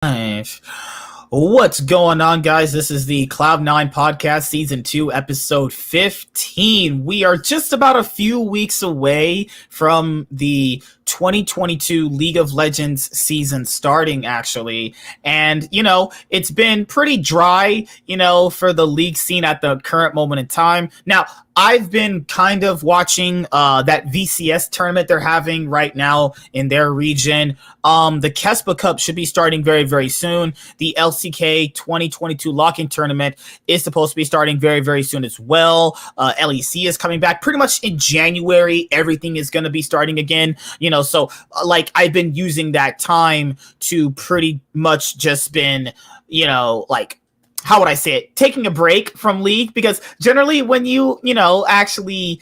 Nice. What's going on, guys? This is the Cloud9 Podcast, Season 2, Episode 15. We are just about a few weeks away from the 2022 League of Legends season starting, actually. And, it's been pretty dry, for the league scene at the current moment in time. Now, I've been kind of watching that VCS tournament they're having right now in their region. The Kespa Cup should be starting very, very soon. The LCK 2022 lock-in tournament is supposed to be starting very, very soon as well. LEC is coming back pretty much in January. Everything is going to be starting again. So I've been using that time to pretty much just been, how would I say it? Taking a break from League, because generally when you actually,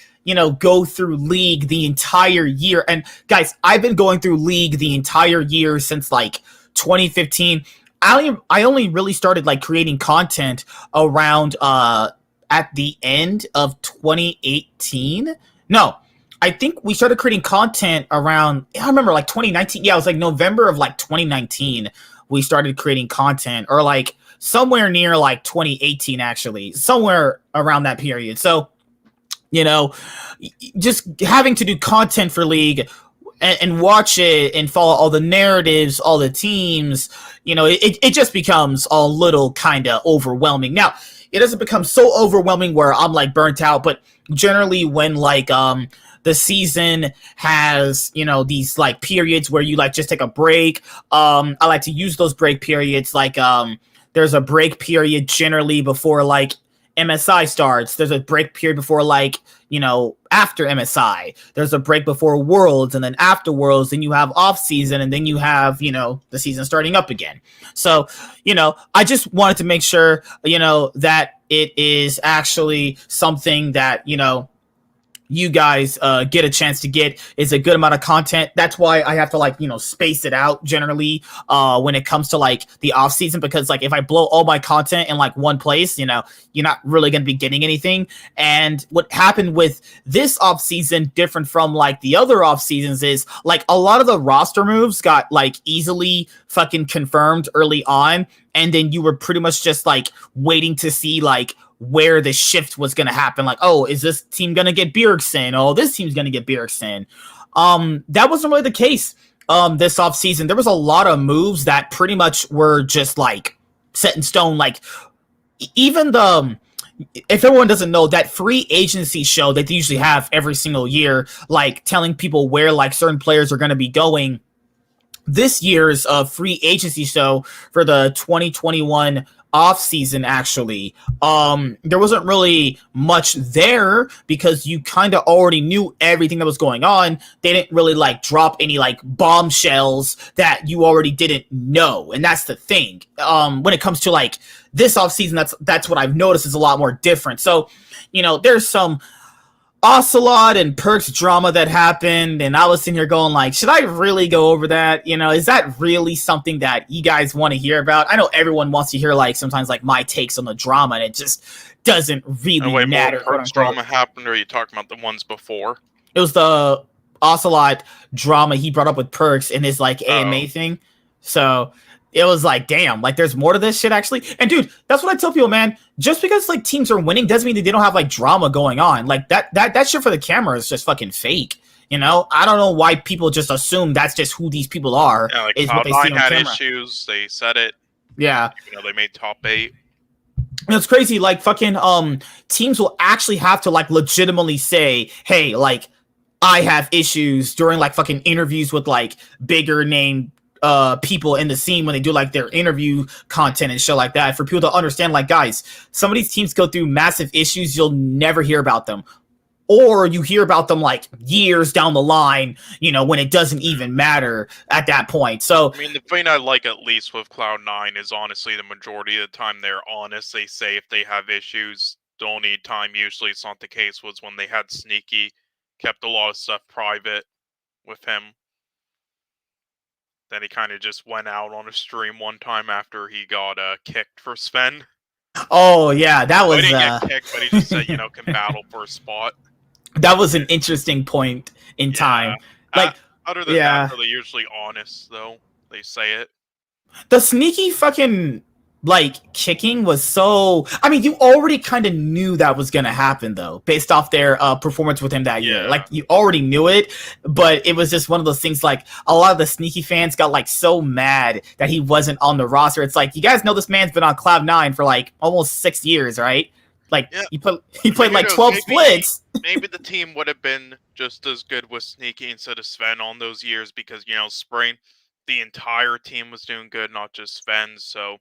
go through League the entire year. And guys, I've been going through League the entire year since 2015. I only really started creating content around at the end of 2018. No, I think we started creating content around, I remember 2019. Yeah, it was November of 2019 we started creating content, or somewhere near 2018, actually, somewhere around that period. So, just having to do content for League and watch it and follow all the narratives, all the teams, it just becomes a little kind of overwhelming. Now, it doesn't become so overwhelming where I'm burnt out, but generally when the season has, these periods where you just take a break. I like to use those break periods there's a break period generally before MSI starts. There's a break period before after MSI. There's a break before Worlds, and then after Worlds, then you have off season, and then you have, the season starting up again. So, I just wanted to make sure, that it is actually something that, you guys get a chance to get is a good amount of content. That's why I have to space it out generally when it comes to the off season, because if I blow all my content in one place, you're not really going to be getting anything. And what happened with this off season, different from the other off seasons, is a lot of the roster moves got easily fucking confirmed early on, and then you were pretty much just waiting to see where the shift was going to happen. Oh, is this team going to get Bjergsen? Oh, this team's going to get Bjergsen. That wasn't really the case this offseason. There was a lot of moves that pretty much were just set in stone. Even if everyone doesn't know, that free agency show that they usually have every single year, telling people where certain players are going to be going. This year's free agency show for the 2021 off season, actually, there wasn't really much there because you kind of already knew everything that was going on. They didn't really drop any bombshells that you already didn't know, and that's the thing. When it comes to this off season, that's what I've noticed is a lot more different. So, there's some Ocelot and Perks drama that happened, and I was sitting here going should I really go over that? Is that really something that you guys want to hear about? I know everyone wants to hear sometimes my takes on the drama, and it just doesn't really matter. Perks drama happened, or are you talking about the ones before? It was the Ocelot drama he brought up with Perks in his AMA thing. So it was damn, there's more to this shit, actually. And dude, that's what I tell people, man. Just because teams are winning doesn't mean that they don't have drama going on. That shit for the camera is just fucking fake. I don't know why people just assume that's just who these people are. Yeah, is what they see on had camera. Issues. They said it. Yeah. They made top 8. It's crazy. Teams will actually have to legitimately say, hey, I have issues during fucking interviews with bigger name people in the scene when they do their interview content and shit like that, for people to understand guys, some of these teams go through massive issues. You'll never hear about them, or you hear about them years down the line, when it doesn't even matter at that point. So I mean, the thing I like at least with Cloud9 is honestly the majority of the time they're honest. They say if they have issues. The only time usually it's not the case was when they had Sneaky, kept a lot of stuff private with him. Then he kind of just went out on a stream one time after he got kicked for Sven. Oh, yeah, that was... He didn't get kicked, but he just said, can battle for a spot. That was an interesting point in time. Other than that, they're usually honest, though. They say it. The sneaky fucking like kicking was so. I mean, you already kind of knew that was gonna happen though, based off their performance with him that year. Yeah. Like you already knew it, but it was just one of those things. Like a lot of the sneaky fans got like so mad that he wasn't on the roster. It's like you guys know this man's been on Cloud9 for like almost 6 years, right? Like Yeah. he played like 12 splits. Maybe the team would have been just as good with Sneaky instead of Sven on those years because, Spring, the entire team was doing good, not just Sven. So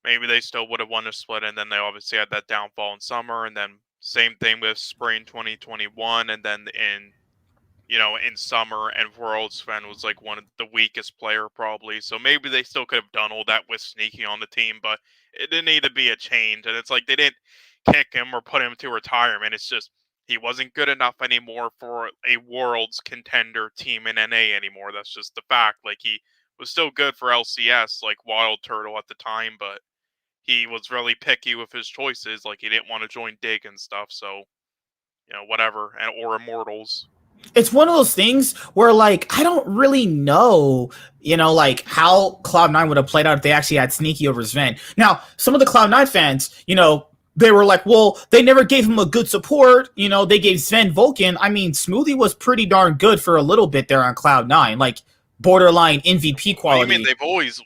maybe they still would have won a split. And then they obviously had that downfall in summer. And then same thing with Spring 2021. And then in summer and Worlds, Sven was like one of the weakest player probably. So maybe they still could have done all that with Sneaky on the team, but it didn't need to be a change. And it's like they didn't kick him or put him to retirement. It's just he wasn't good enough anymore for a Worlds contender team in NA anymore. That's just the fact. Like he was still good for LCS, like Wild Turtle at the time, but he was really picky with his choices. Like he didn't want to join Dig and stuff. So whatever, or Immortals. It's one of those things where like I don't really know, like how Cloud9 would have played out if they actually had Sneaky over Sven. Now, some of the Cloud9 fans, they were like, well, they never gave him a good support. They gave Sven Vulcan. I mean, Smoothie was pretty darn good for a little bit there on Cloud9, like borderline MVP quality. What do you mean they've always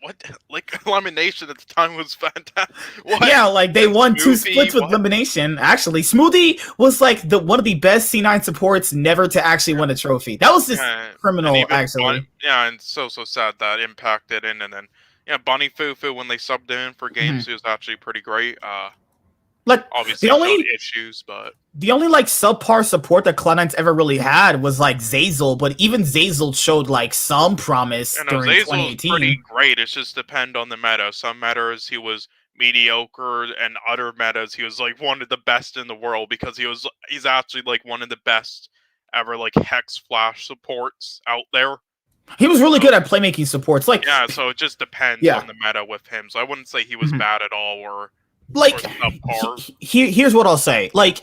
Elimination at the time was fantastic. Yeah, like they won 2 splits with Elimination. Actually, Smoothie was like one of the best C9 supports never to actually win a trophy. That was just criminal, actually. And so sad that impacted in, and then Bunny Fufu when they subbed him in for games, he was actually pretty great. Like obviously the only issues, but the only like subpar support that Cloud9's ever really had was like Zeyzal, but even Zeyzal showed like some promise during Zeyzal 2018. Was pretty great. It just depend on the meta. Some metas he was mediocre, and other metas he was like one of the best in the world because he's actually like one of the best ever like Hex Flash supports out there. He was really good at playmaking supports. Like so it just depends on the meta with him. So I wouldn't say he was bad at all or like here's what I'll say. Like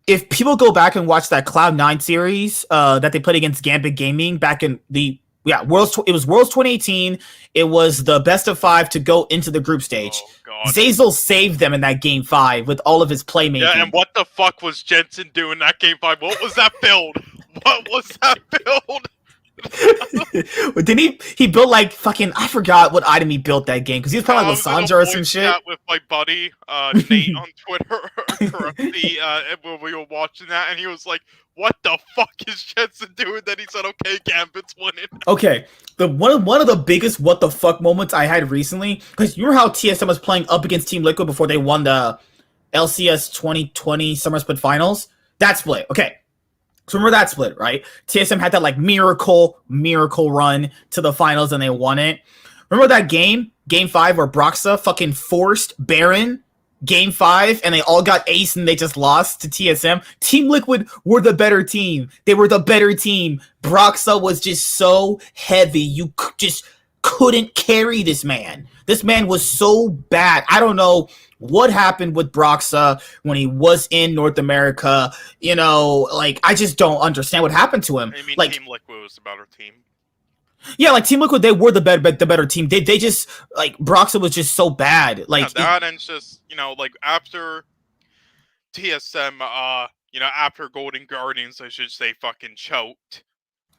if people go back and watch that Cloud9 series that they played against Gambit Gaming back in the Worlds, it was Worlds 2018. It was the best of 5 to go into the group stage. Zeyzal saved them in that game 5 with all of his playmaking. Yeah, and what the fuck was Jensen doing that game 5? What was that build? What was that build? Didn't he built like fucking, I forgot what item he built that game because he was playing like Lissandra or some shit. With my buddy Nate on Twitter currently when we were watching that, and he was like, "What the fuck is Jensen doing?" Then he said, "Okay, Gambit's winning." Okay, one of the biggest what the fuck moments I had recently, because you remember how TSM was playing up against Team Liquid before they won the LCS 2020 Summer Split Finals. That split, okay. So remember that split, right? TSM had that like miracle run to the finals and they won it. Remember that game 5 where Broxa fucking forced Baron game 5 and they all got ace and they just lost to TSM? Team Liquid were the better team. They were the better team. Broxa was just so heavy. You just couldn't carry this man. This man was so bad. I don't know what happened with Broxa when he was in North America. Like I just don't understand what happened to him. I mean, like Team Liquid was the better team. Yeah, like Team Liquid, they were the better team. They just like Broxa was just so bad. Like that, and it's just like after TSM, after Golden Guardians, I should say, fucking choked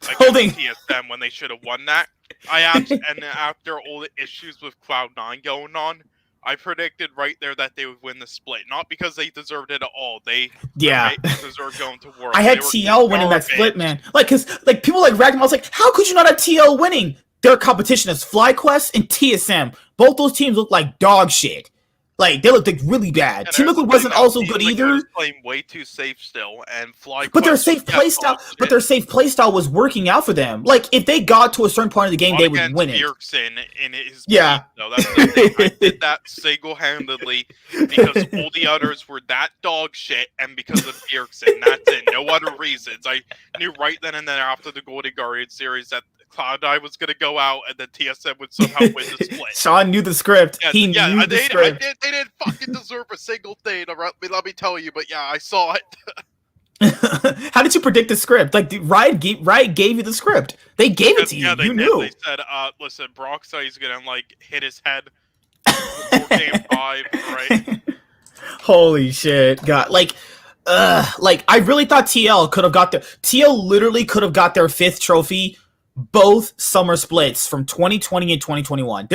against TSM when they should have won that. And after all the issues with Cloud9 going on, I predicted right there that they would win the split. Not because they deserved it at all. They deserved going to Worlds. I had TL winning that split, man. Like, because like people like Ragnar, I was like, how could you not have TL winning? Their competition is FlyQuest and TSM. Both those teams look like dog shit. Like, they looked like really bad. Team Liquid wasn't also good either. Was playing way too safe still, and FlyQuest. But their safe playstyle was working out for them. Like, if they got to a certain point of the game, they would win it. Bjergsen in his that's the thing. I did that single-handedly because all the others were that dog shit, and because of Bjergsen. That's it. No other reasons. I knew right then and there after the Golden Guardian series that Cloud9 was going to go out and then TSM would somehow win the split. Sean knew the script. He knew the script. They didn't fucking deserve a single thing. Let me tell you, but yeah, I saw it. How did you predict the script? Like, Riot gave you the script. They gave it to you. Yeah, they You did. knew. They said, listen, Broxite's gonna like hit his head before game 5, right? Holy shit, God! Like I really thought TL could have got their TL literally could have got their 5th trophy both summer splits from 2020 and 2021.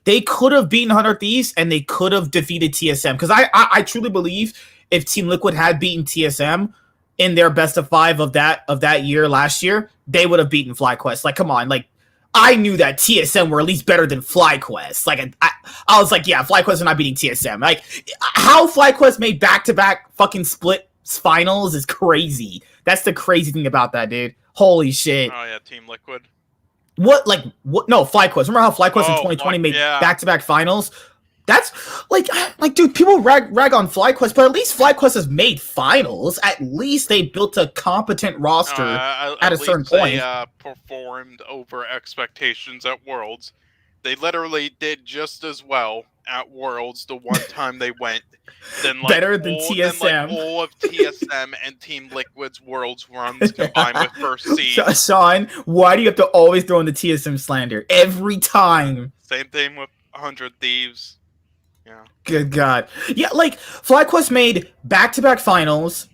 They could have beaten 100 Thieves and they could have defeated TSM because I truly believe if Team Liquid had beaten TSM in their best of 5 of that year last year, they would have beaten FlyQuest. Like, come on, like I knew that TSM were at least better than FlyQuest. Like, I was like, yeah, FlyQuest are not beating TSM. Like, how FlyQuest made back-to-back fucking split finals is crazy. That's the crazy thing about that, dude. Holy shit. Oh yeah, Team Liquid. What? No, FlyQuest. Remember how FlyQuest in 2020 made yeah. back-to-back finals? That's like, dude, people rag on FlyQuest, but at least FlyQuest has made finals. At least they built a competent roster at a certain point. They performed over expectations at Worlds. They literally did just as well at Worlds the one time they went. Better than TSM. Than like all of TSM and Team Liquid's Worlds runs combined with first seed. Sean, why do you have to always throw in the TSM slander every time? Same thing with 100 Thieves. Yeah. Good God. Yeah, like, FlyQuest made back-to-back finals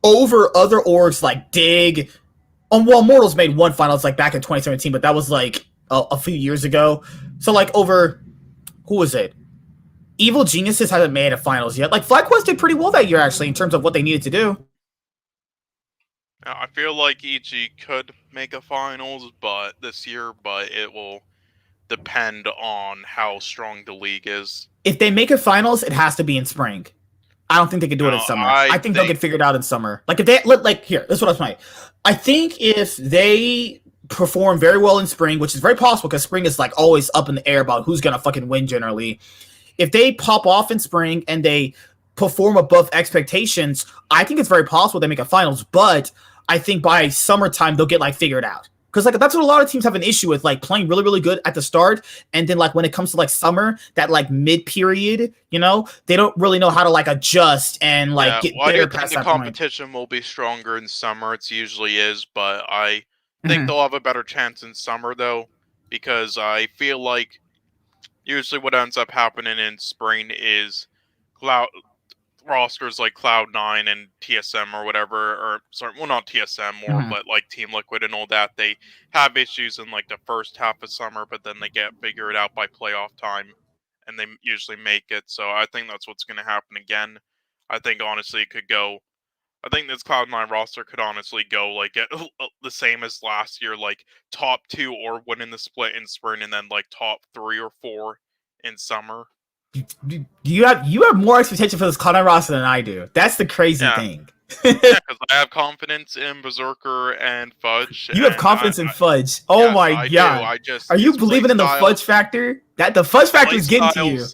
over other orgs like Dig. Well, Mortals made one finals like back in 2017, but that was like a few years ago. So like over, who was it? Evil Geniuses hasn't made a finals yet. Like, FlyQuest did pretty well that year actually in terms of what they needed to do. I feel like EG could make a finals this year, but it will depend on how strong the league is. If they make a finals, it has to be in spring. I don't think they can do it in summer. I think they'll get figured out in summer. Like, if they here, this is what I was saying. I think if they perform very well in spring, which is very possible because spring is like always up in the air about who's gonna fucking win generally. If they pop off in spring and they perform above expectations, I think it's very possible they make a finals. But I think by summertime they'll get like figured out. Because like that's what a lot of teams have an issue with, like playing really, really good at the start, and then like when it comes to like summer, that like mid period, you know, they don't really know how to like adjust and like get better past that point. I think the competition will be stronger in summer. It usually is, but I think they'll have a better chance in summer though, because I feel like usually what ends up happening in spring is rosters like Cloud9 and TSM or whatever, or sorry, well not TSM more, but like Team Liquid and all that, they have issues in like the first half of summer, but then they get figured out by playoff time, and they usually make it. So I think that's what's going to happen again. I think honestly it could go. I think this Cloud9 roster could honestly go like the same as last year, like top 2 or winning the split in spring, and then like top 3 or 4 in summer. You have more expectation for this Cloud9 roster than I do. That's the crazy thing. Yeah, because I have confidence in Berserker and Fudge. You have confidence in Fudge. Oh my god! Are you believing in the Fudge factor? That the Fudge factor is getting to you.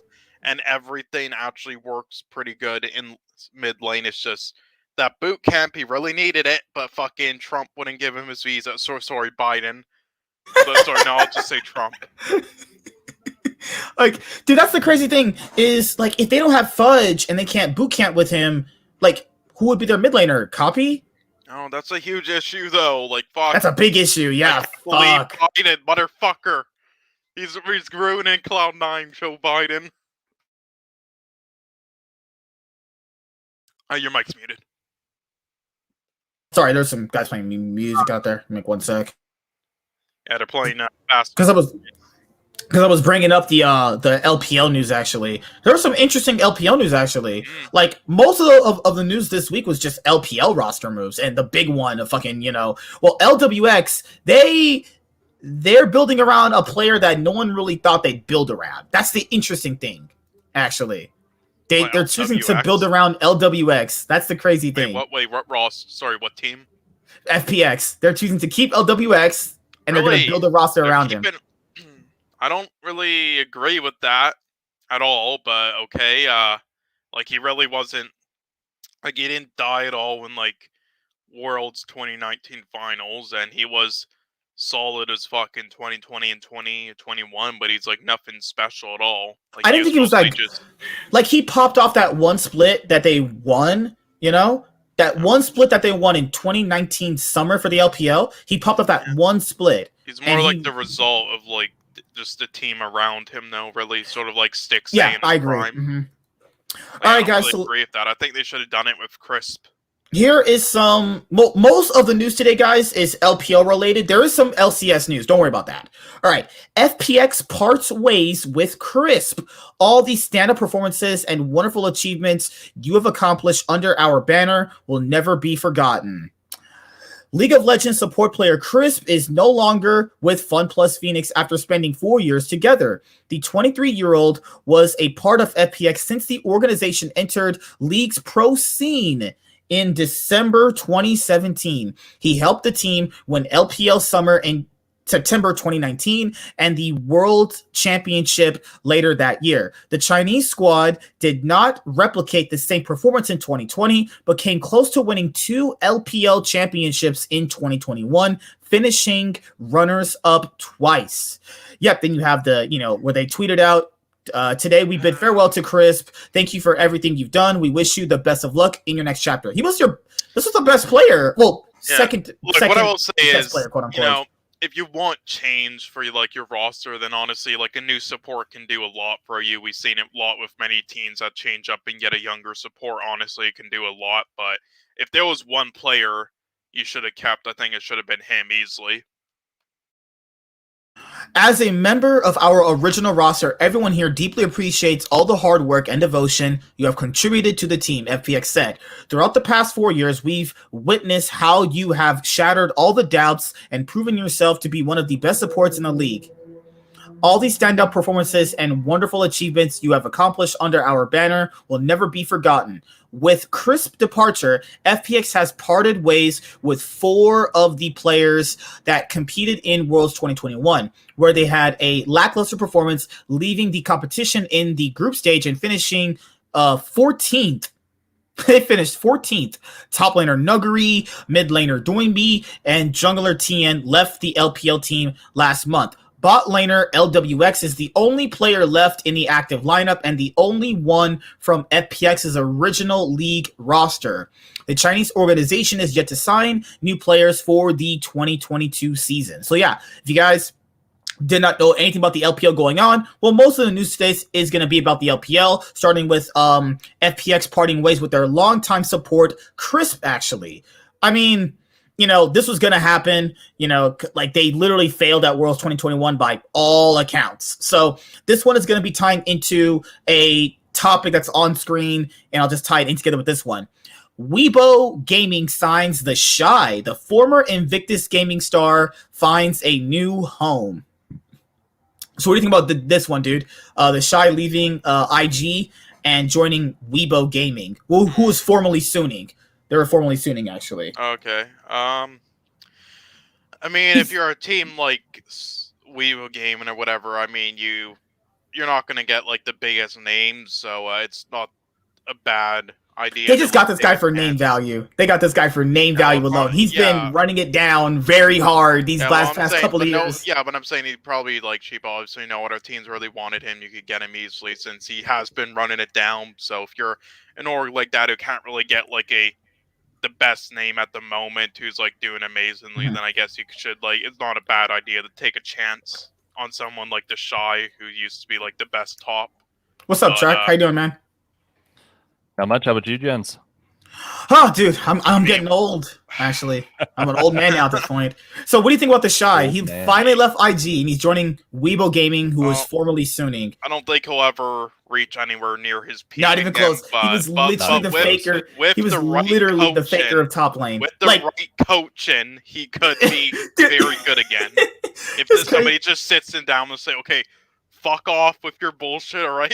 And everything actually works pretty good in mid lane. It's just that boot camp, he really needed it, but fucking Trump wouldn't give him his visa. So sorry, Biden. Sorry, no, I'll just say Trump. Like, dude, that's the crazy thing is, like, if they don't have Fudge and they can't boot camp with him, like, who would be their mid laner? Copy? Oh, that's a huge issue, though. Like, fuck. That's a big issue, yeah, like, fuck. Biden, motherfucker. He's ruining Cloud9, Joe Biden. Oh, your mic's muted. Sorry, there's some guys playing music out there. Make 1 sec. Yeah, they're playing fast. Because I was bringing up the LPL news, actually. There was some interesting LPL news, actually. Like, most of the news this week was just LPL roster moves, and the big one of fucking, you know... Well, LWX, they're building around a player that no one really thought they'd build around. That's the interesting thing, actually. They're choosing to build around LWX. That's the crazy thing. What Ross? Sorry, what team? FPX. They're choosing to keep LWX, and they're going to build a roster around him. I don't really agree with that at all, but okay. Like, he really wasn't... Like, he didn't die at all in, like, Worlds 2019 finals, and he was solid as fuck in 2020 and 2021, but he's, like, nothing special at all. Like, I didn't think he was, like... Like, he popped off that one split that they won, you know? That one split that they won in 2019 summer for the LPL, he popped up that one split. He's more like the result of like just the team around him, though. Really, sort of like Stixay in his I agree. prime. Mm-hmm. Like, All right, I don't guys. really So agree with that. I think they should have done it with Crisp. here is some. Most of the news today, guys, is LPL related. There is some LCS news. Don't worry about that. All right. FPX parts ways with Crisp. All these stand-up performances and wonderful achievements you have accomplished under our banner will never be forgotten. League of Legends support player Crisp is no longer with Fun Plus Phoenix after spending 4 years together. The 23-year-old was a part of FPX since the organization entered League's pro scene in December 2017. He helped the team win LPL Summer in September 2019 and the World Championship later that year. The Chinese squad did not replicate the same performance in 2020, but came close to winning 2 LPL championships in 2021, finishing runners-up twice. Yep, then you have the, where they tweeted out, today we bid farewell to Crisp. Thank you for everything you've done. We wish you the best of luck in your next chapter. This was the best player. Well, second what I will say is, player, quote unquote. If you want change for your roster, then honestly, like a new support can do a lot for you. We've seen it a lot with many teams that change up and get a younger support. Honestly, it can do a lot. But if there was one player you should have kept, I think it should have been him easily. As a member of our original roster, everyone here deeply appreciates all the hard work and devotion you have contributed to the team, FPX said. Throughout the past 4 years, we've witnessed how you have shattered all the doubts and proven yourself to be one of the best supports in the league. All these stand-up performances and wonderful achievements you have accomplished under our banner will never be forgotten. With Crisp departure, FPX has parted ways with 4 of the players that competed in Worlds 2021, where they had a lackluster performance, leaving the competition in the group stage and finishing 14th. They finished 14th. Top laner Nuggery, mid laner Doinby, and jungler TN left the LPL team last month. Bot laner LWX is the only player left in the active lineup and the only one from FPX's original league roster. The Chinese organization is yet to sign new players for the 2022 season. So yeah, if you guys did not know anything about the LPL going on, well, most of the news today is going to be about the LPL, starting with FPX parting ways with their longtime support, Crisp, actually. I mean, this was going to happen, like they literally failed at Worlds 2021 by all accounts. So this one is going to be tying into a topic that's on screen, and I'll just tie it in together with this one. Weibo Gaming signs TheShy. The former Invictus Gaming star finds a new home. So what do you think about this one, dude? TheShy leaving IG and joining Weibo Gaming, who was formerly Suning. They were formerly Suning, actually. Okay. I mean, if you're a team like Weibo Gaming or whatever, I mean, you're not going to get, like, the biggest names, so it's not a bad idea. They just got this guy for name value. They got this guy for name value alone. He's been running it down very hard these past couple of years. But I'm saying he'd probably, like, cheap. Obviously, other teams really wanted him. You could get him easily since he has been running it down. So if you're an org like that who can't really get, like, the best name at the moment who's like doing amazingly, then I guess you should, like, it's not a bad idea to take a chance on someone like TheShy who used to be like the best top. What's up, Chuck? How you doing, man? Not much. How about you, gents? Oh, dude, I'm getting old, actually. I'm an old man now at this point. So what do you think about TheShy? He finally left IG, and he's joining Weibo Gaming, who was formerly Suning. I don't think he'll ever reach anywhere near his peak. Not even close. He was literally the faker. He was literally the faker of top lane. With the right coaching, he could be very good again. If somebody just sits him down and say, okay, fuck off with your bullshit, all right?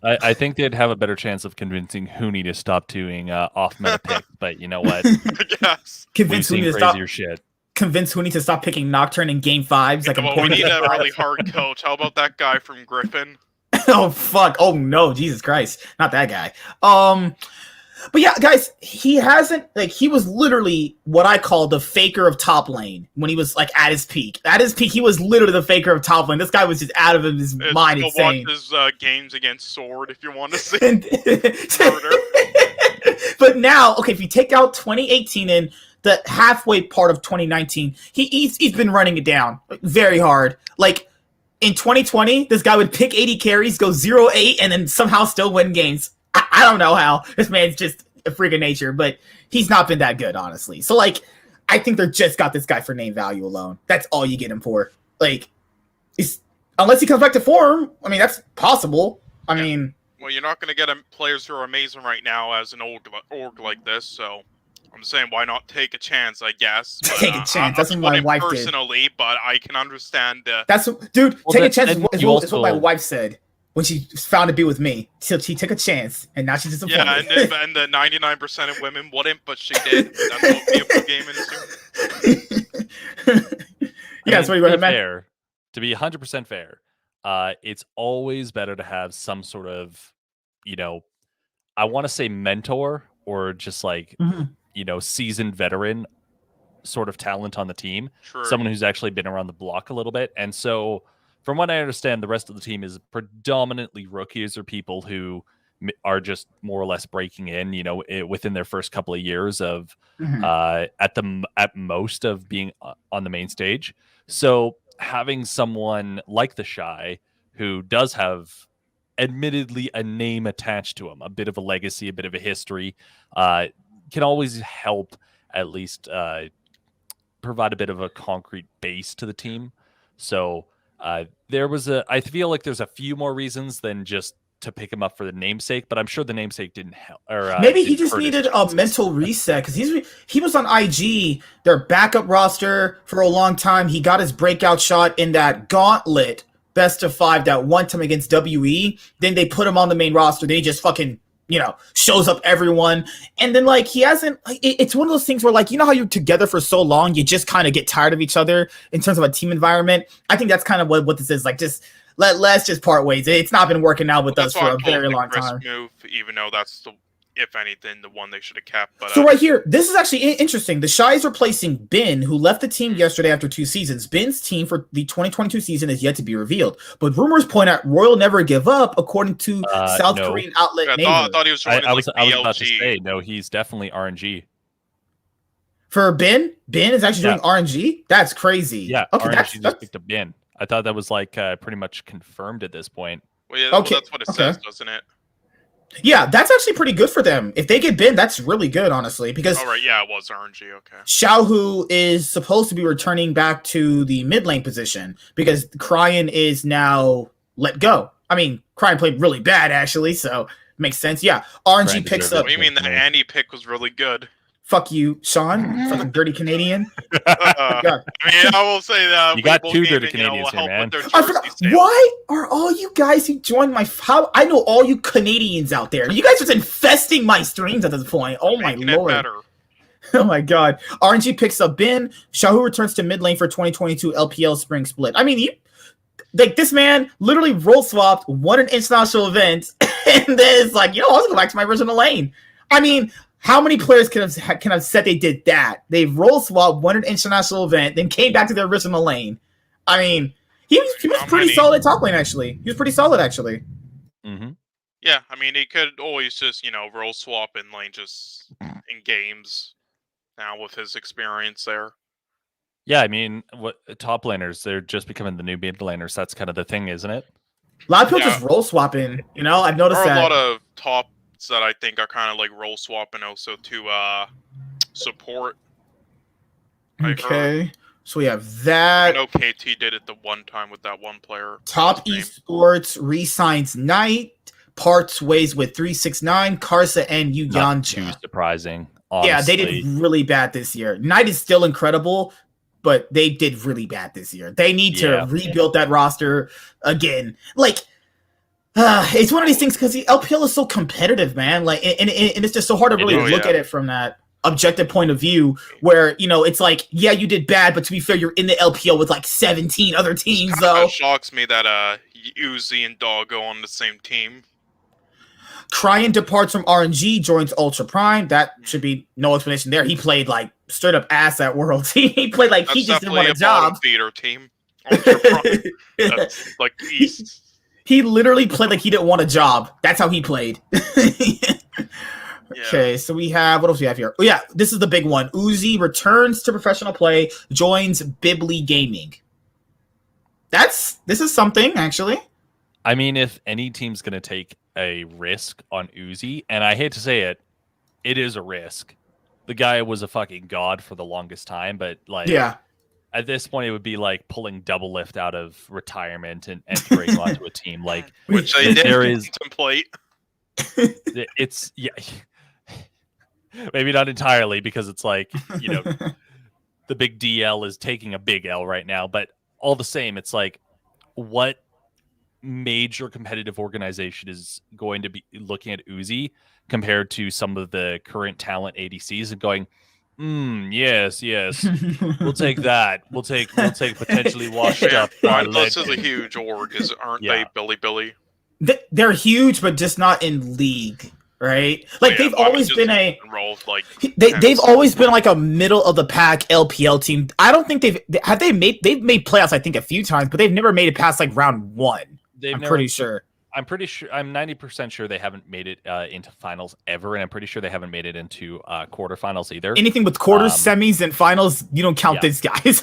I think they'd have a better chance of convincing Hooney to stop doing off-meta picks, but you know what? Yes. Convince Hooney to stop. Convince Hooney to stop picking Nocturne in Game 5s. We need a really hard coach. How about that guy from Griffin? Oh, fuck. Oh, no. Jesus Christ. Not that guy. But yeah, guys, he was literally what I call the faker of top lane when he was, like, at his peak. At his peak, he was literally the faker of top lane. This guy was just out of his mind insane. Watch his games against Sword if you want to see murder. But now, okay, if you take out 2018 and the halfway part of 2019, he's been running it down very hard. Like in 2020, this guy would pick 80 carries, go 0-8, and then somehow still win games. I don't know how. This man's just a freak of nature, but he's not been that good, honestly. So, like, I think they're just got this guy for name value alone. That's all you get him for. Like, unless he comes back to form, I mean, that's possible. I mean... Well, you're not going to get players who are amazing right now as an org like this, so I'm saying why not take a chance, I guess. But, take a chance. That's what my wife personally, did. But I can understand... Dude, take a chance is what my wife said when she found to be with me. She took a chance, and now she's disappointed. Yeah, and the 99% of women wouldn't, but she did. That's what people game into. Yeah, that's what you recommend. To be 100% fair, it's always better to have some sort of, I want to say mentor or just like, seasoned veteran sort of talent on the team. True. Someone who's actually been around the block a little bit. And so from what I understand, the rest of the team is predominantly rookies or people who are just more or less breaking in, within their first couple of years of at most of being on the main stage. So having someone like TheShy who does have admittedly a name attached to him, a bit of a legacy, a bit of a history, can always help at least provide a bit of a concrete base to the team. So I feel like there's a few more reasons than just to pick him up for the namesake, but I'm sure the namesake didn't help. Or maybe he just needed a mental reset because he was on IG, their backup roster for a long time. He got his breakout shot in that gauntlet best of 5 that one time against WE. Then they put him on the main roster. They just fucking shows up everyone, and then like he hasn't. It's one of those things where like how you're together for so long, you just kind of get tired of each other in terms of a team environment. I think that's kind of what this is like. Just let's just part ways. It's not been working out with us for a very long time. Move, even though that's if anything, the one they should have kept. But, so right here, this is actually interesting. TheShy is replacing Ben, who left the team yesterday after 2 seasons. Ben's team for the 2022 season is yet to be revealed, but rumors point out Royal never give up, according to South Korean outlet. I thought he was joining I was BLG. about to say, no, he's definitely RNG. For Ben is actually doing RNG? That's crazy. Yeah, okay, RNG just picked up Ben. I thought that was like pretty much confirmed at this point. Well, yeah, okay. Well, that's what it says, doesn't it? Yeah, that's actually pretty good for them. If they get Ben, that's really good, honestly. Because it was RNG. Okay. Xiaohu is supposed to be returning back to the mid lane position because Cryan is now let go. I mean, Cryan played really bad actually, so makes sense. Yeah, RNG picks up. What do you mean the Andy pick was really good? Fuck you, Sean. Fucking dirty Canadian. I mean, I will say that you got 2 dirty Canadians here, man. Why are all you guys who joined I know all you Canadians out there. You guys are just infesting my streams at this point. Oh my lord. Oh my god. RNG picks up Ben. Xiaohu returns to mid lane for 2022 LPL Spring Split. I mean, this man literally role swapped, won an international event, and then it's like, I'll go back to my original lane. I mean, how many players can have said they did that? They role swapped, won an international event, then came back to their original lane. I mean, he was pretty solid top lane, actually. He was pretty solid, actually. Mm-hmm. Yeah, I mean, he could always just, role swap in lane just in games now with his experience there. Yeah, I mean, what top laners, they're just becoming the new mid laners. That's kind of the thing, isn't it? A lot of people just role swapping, I've noticed that. There are a lot of top that I think are kind of like role swapping also to support. Okay, so we have that. I know KT did it the one time with that one player. Top Esports re-signs Knight, parts ways with 369, Karsa, and Yu Not too surprising. Honestly. Yeah, they did really bad this year. Knight is still incredible, but they did really bad this year. They need to rebuild that roster again. Like, it's one of these things because the LPL is so competitive, man. Like, and it's just so hard to really look at it from that objective point of view, where it's like, yeah, you did bad, but to be fair, you're in the LPL with like 17 other teams. Though it shocks me that UZI and Doggo on the same team. Cryan departs from RNG, joins Ultra Prime. That should be no explanation there. He played like straight up ass at Worlds. He played like he just didn't want a job. Feeder team. Ultra Prime. That's like East. He literally played like he didn't want a job. That's how he played. Yeah. Okay, so we have, what else we have here? Oh yeah, this is the big one. UZI returns to professional play, joins Bibli Gaming. This is something, actually. I mean, if any team's going to take a risk on UZI, and I hate to say it, it is a risk. The guy was a fucking god for the longest time, but like, Yeah. at this point, it would be like pulling double lift out of retirement and entering onto a team. Like, Which they did there is, contemplate. it's, yeah, maybe not entirely, because it's like, you know, the big DL is taking a big L right now, but all the same, it's like, what major competitive organization is going to be looking at UZI compared to some of the current talent ADCs and going, yes, we'll take that. We'll take potentially washed up. Mindless is a huge org, aren't they, Billy? They're huge, but just not in league, right? Like they've always been they've always been like a middle of the pack LPL team. I don't think they've made playoffs. I think a few times, but they've never made it past like round 1. I'm pretty sure. I'm 90% sure they haven't made it into finals ever, and I'm pretty sure they haven't made it into quarterfinals either. Anything with quarters, semis, and finals, you don't count these guys.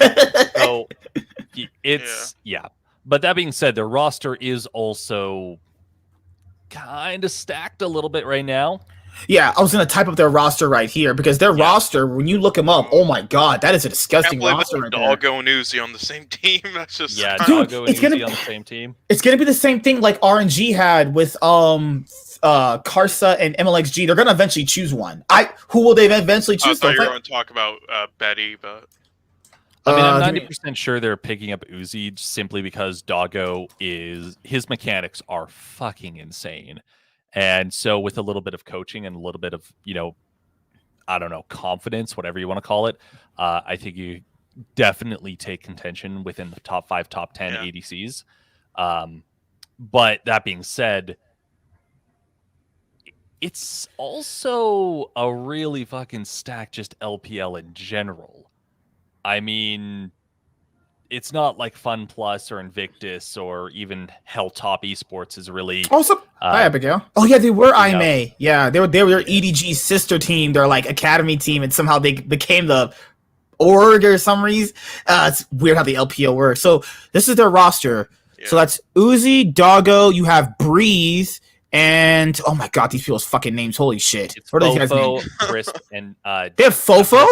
So it's But that being said, their roster is also kind of stacked a little bit right now. Yeah, I was going to type up their roster right here, because their roster, when you look them up, oh my god, that is a disgusting roster right there. Doggo and UZI on the same team. That's just Doggo and UZI on the same team. It's going to be the same thing like RNG had with Karsa and MLXG. They're going to eventually choose one. Who will they eventually choose? I thought you were going to talk about Betty, but I mean, I'm 90% sure they're picking up UZI simply because Doggo his mechanics are fucking insane. And so with a little bit of coaching and a little bit of, I don't know, confidence, whatever you want to call it, I think you definitely take contention within the top 5, top 10 ADCs. But that being said, it's also a really fucking stacked just LPL in general. I mean, it's not like Fun Plus or Invictus or even Helltop Esports is really. Also, hi Abigail. Oh yeah, they were IMA. Yeah, they were EDG's sister team. They're like academy team, and somehow they became the org or some reason. It's weird how the LPL works. So this is their roster. Yeah. So that's UZI, Doggo. You have Breathe, and oh my god, these people's fucking names. Holy shit! It's what are these guys' names? Crisp, and they have Fofo.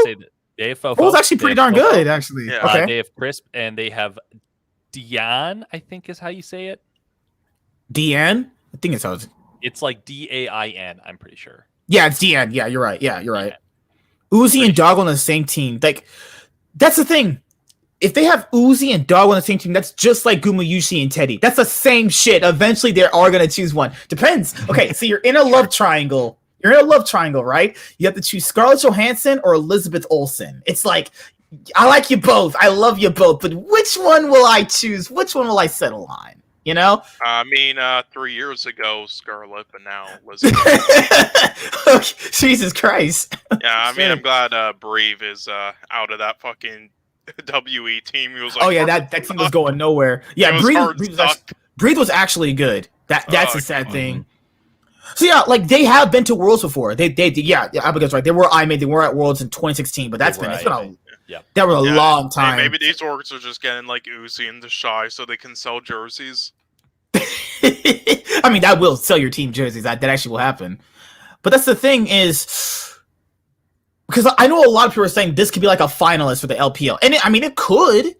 They have Fofo. Fofo was actually pretty darn good, actually. Yeah. Okay. They have Crisp, and they have Dian, I think is how you say it. Dian? I think it's how it's like DAIN, I'm pretty sure. Yeah, it's Dian. Yeah, you're right. Yeah, you're right. UZI and Doggo on the same team. Like, that's the thing. If they have UZI and Doggo on the same team, that's just like Gumayushi and Teddy. That's the same shit. Eventually, they are going to choose one. Depends. Okay, so you're in a love triangle. You're in a love triangle, right? You have to choose Scarlett Johansson or Elizabeth Olsen. It's like, I like you both. I love you both. But which one will I choose? Which one will I settle on? You know? I mean, 3 years ago, Scarlett, but now Elizabeth. Okay, Jesus Christ. Yeah, I mean, I'm glad Brave is out of that fucking WE team. He was like, oh, yeah, that team was going nowhere. Yeah, Breathe was actually good. That's a sad thing. So yeah, like they have been to Worlds before. Abigail's right. They were IMA. They were at Worlds in 2016, but that was a long time. Hey, maybe these orgs are just getting like UZI and TheShy so they can sell jerseys. I mean, that will sell your team jerseys. That actually will happen. But that's the thing is, because I know a lot of people are saying this could be like a finalist for the LPL, and it could.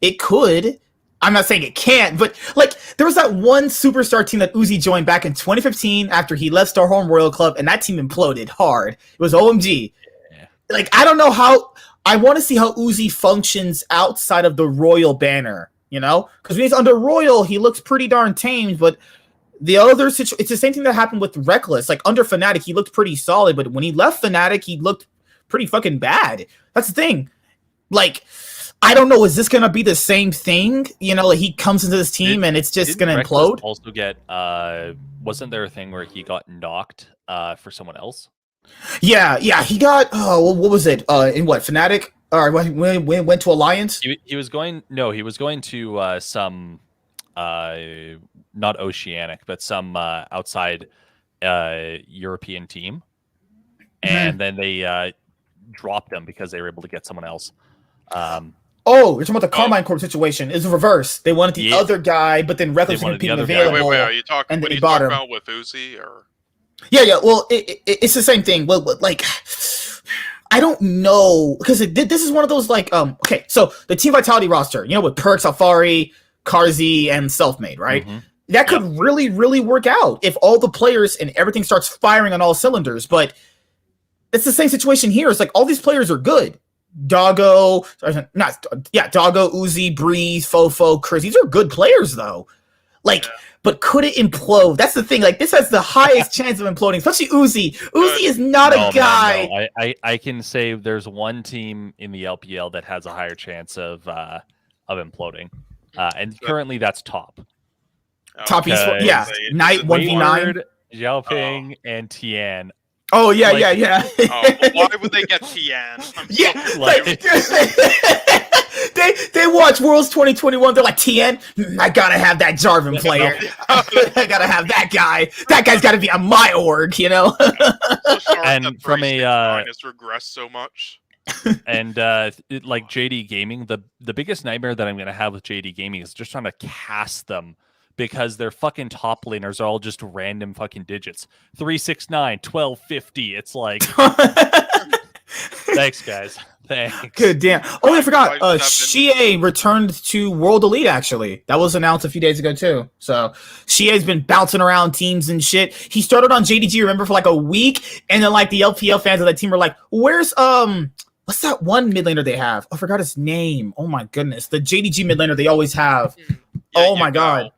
It could. I'm not saying it can't, but like there was that one superstar team that UZI joined back in 2015 after he left Starhorn Royal Club, and that team imploded hard. It was OMG. Yeah. Like I don't know how. I want to see how UZI functions outside of the Royal banner. Because when he's under Royal, he looks pretty darn tame. But the other it's the same thing that happened with Reckless. Like under Fnatic, he looked pretty solid, but when he left Fnatic, he looked pretty fucking bad. That's the thing. Like. I don't know. Is this gonna be the same thing? Like he comes into this team and it's just gonna implode. Also, wasn't there a thing where he got knocked for someone else? Yeah, he got. What was it? In what Fnatic? Or when went to Alliance? He was going. No, he was going to some, not Oceanic, but some outside European team. and then they dropped him because they were able to get someone else. Oh, you're talking about the Carmine Corp situation. It's reverse. They wanted the other guy, but then Reckless didn't become available. Wait, are you talking? And What they are you bought talking him. about with UZI or? Yeah. Well, it's the same thing. Well, like, I don't know because this is one of those like okay. So the Team Vitality roster, with Perks, Alfari, Karzi, and Selfmade, right? Mm-hmm. That could really, really work out if all the players and everything starts firing on all cylinders. But it's the same situation here. It's like all these players are good. Doggo, Uzi, Breeze, Fofo, Chris. These are good players, though. Like, but could it implode? That's the thing. Like, this has the highest chance of imploding, especially Uzi. Uzi is not a guy. No. I can say there's one team in the LPL that has a higher chance of imploding, and currently that's Top. Top Esports, Knight 1v9, Xiaoping, and Tian. Oh yeah. Why would they get Tian? They watch Worlds 2021. They're like, Tian, I gotta have that Jarvan player. I gotta have that guy. That guy's got to be on my org, So and from a has regressed so much. And like JD Gaming, the biggest nightmare that I'm gonna have with JD Gaming is just trying to cast them. Because their fucking top laners are all just random fucking digits. 369, 1250. It's like, thanks, guys. Thanks. Good damn. Oh, I forgot. Xie returned to World Elite, actually. That was announced a few days ago, too. So, Xie's been bouncing around teams and shit. He started on JDG, remember, for like a week. And then, like, the LPL fans of that team were like, where's, what's that one mid laner they have? I forgot his name. Oh, my goodness. The JDG mid laner they always have. Oh, my God.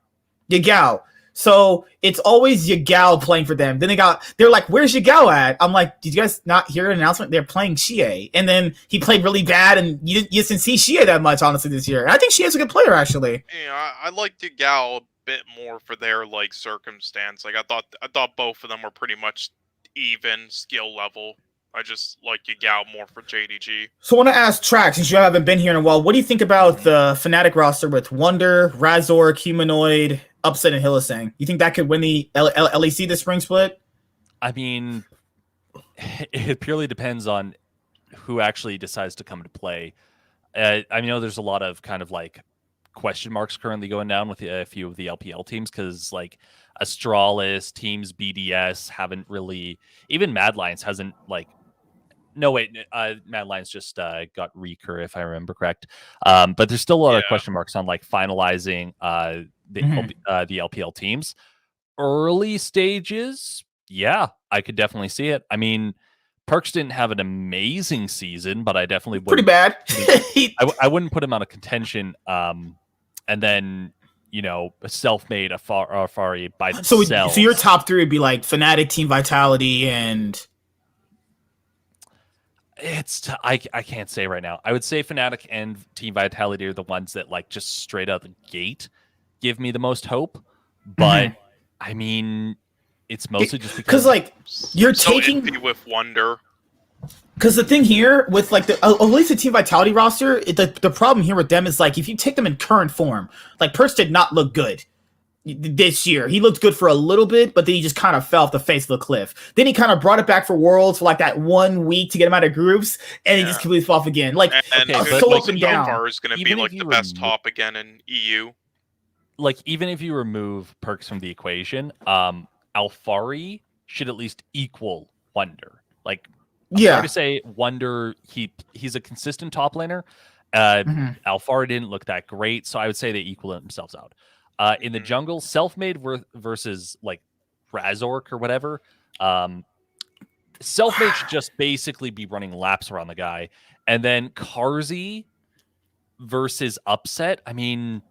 Yagao. So it's always Yagao playing for them. Then they're like, where's Yagao at? I'm like, did you guys not hear an announcement? They're playing Xie. And then he played really bad, and you didn't see Xie that much, honestly, this year. And I think Xie's a good player, actually. Yeah, I like Yagao a bit more for their like circumstance. Like I thought both of them were pretty much even skill level. I just like Yagao more for JDG. So I want to ask Trax, since you haven't been here in a while, what do you think about the Fnatic roster with Wonder, Razork, Humanoid, Upset, and Hylissang? You think that could win the LEC this spring split? I mean, it purely depends on who actually decides to come to play. I know there's a lot of kind of like question marks currently going down with a few of the LPL teams because like Astralis, Teams BDS haven't really, even Mad Lions hasn't like, no wait, Mad Lions just got Recur if I remember correct. But there's still a lot of question marks on like finalizing the LPL teams. Early stages, yeah, I could definitely see it. I mean, Perks didn't have an amazing season, but I definitely would pretty bad. I wouldn't put him out of contention. And then self-made Afari by themselves. So your top three would be like Fnatic, Team Vitality, and I can't say right now. I would say Fnatic and Team Vitality are the ones that like just straight out the gate give me the most hope. But I mean, it's mostly just because like you're so taking iffy with Wonder. Because the thing here with like at least the Team Vitality roster, the problem here with them is like if you take them in current form, like Perks did not look good this year. He looked good for a little bit, but then he just kind of fell off the face of the cliff. Then he kind of brought it back for Worlds for like that 1 week to get him out of groups, and he just completely fell off again. Like so up and down. Alfar is going to be like the best top again in EU. Like even if you remove Perks from the equation, Alfari should at least equal Wonder. Like to say Wonder, he's a consistent top laner. Alfari didn't look that great, so I would say they equal themselves out. In the jungle, self-made versus like Razork or whatever. Self-made should just basically be running laps around the guy, and then Karzi versus Upset. I mean,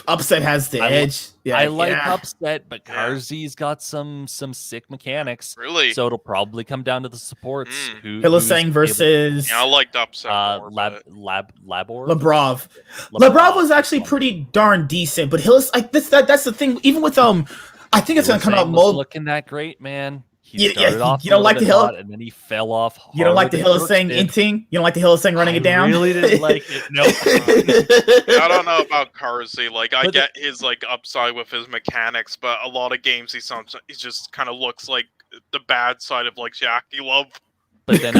Upset has the edge. I like Upset, but Karzi's got some sick mechanics. Really? So it'll probably come down to the supports. Hylissang versus I liked Upset more, Labrov. Labrov was actually pretty darn decent, but that's the thing. Even with I think it's gonna come out looking that great, man. You don't like the hill, and then he fell off. You don't like the Hylissang inting. You don't like the Hylissang running it down. I really didn't like it. Nope. I don't know about Karzi. Like I get his like upside with his mechanics, but a lot of games he just kind of looks like the bad side of like Jackie Love. But then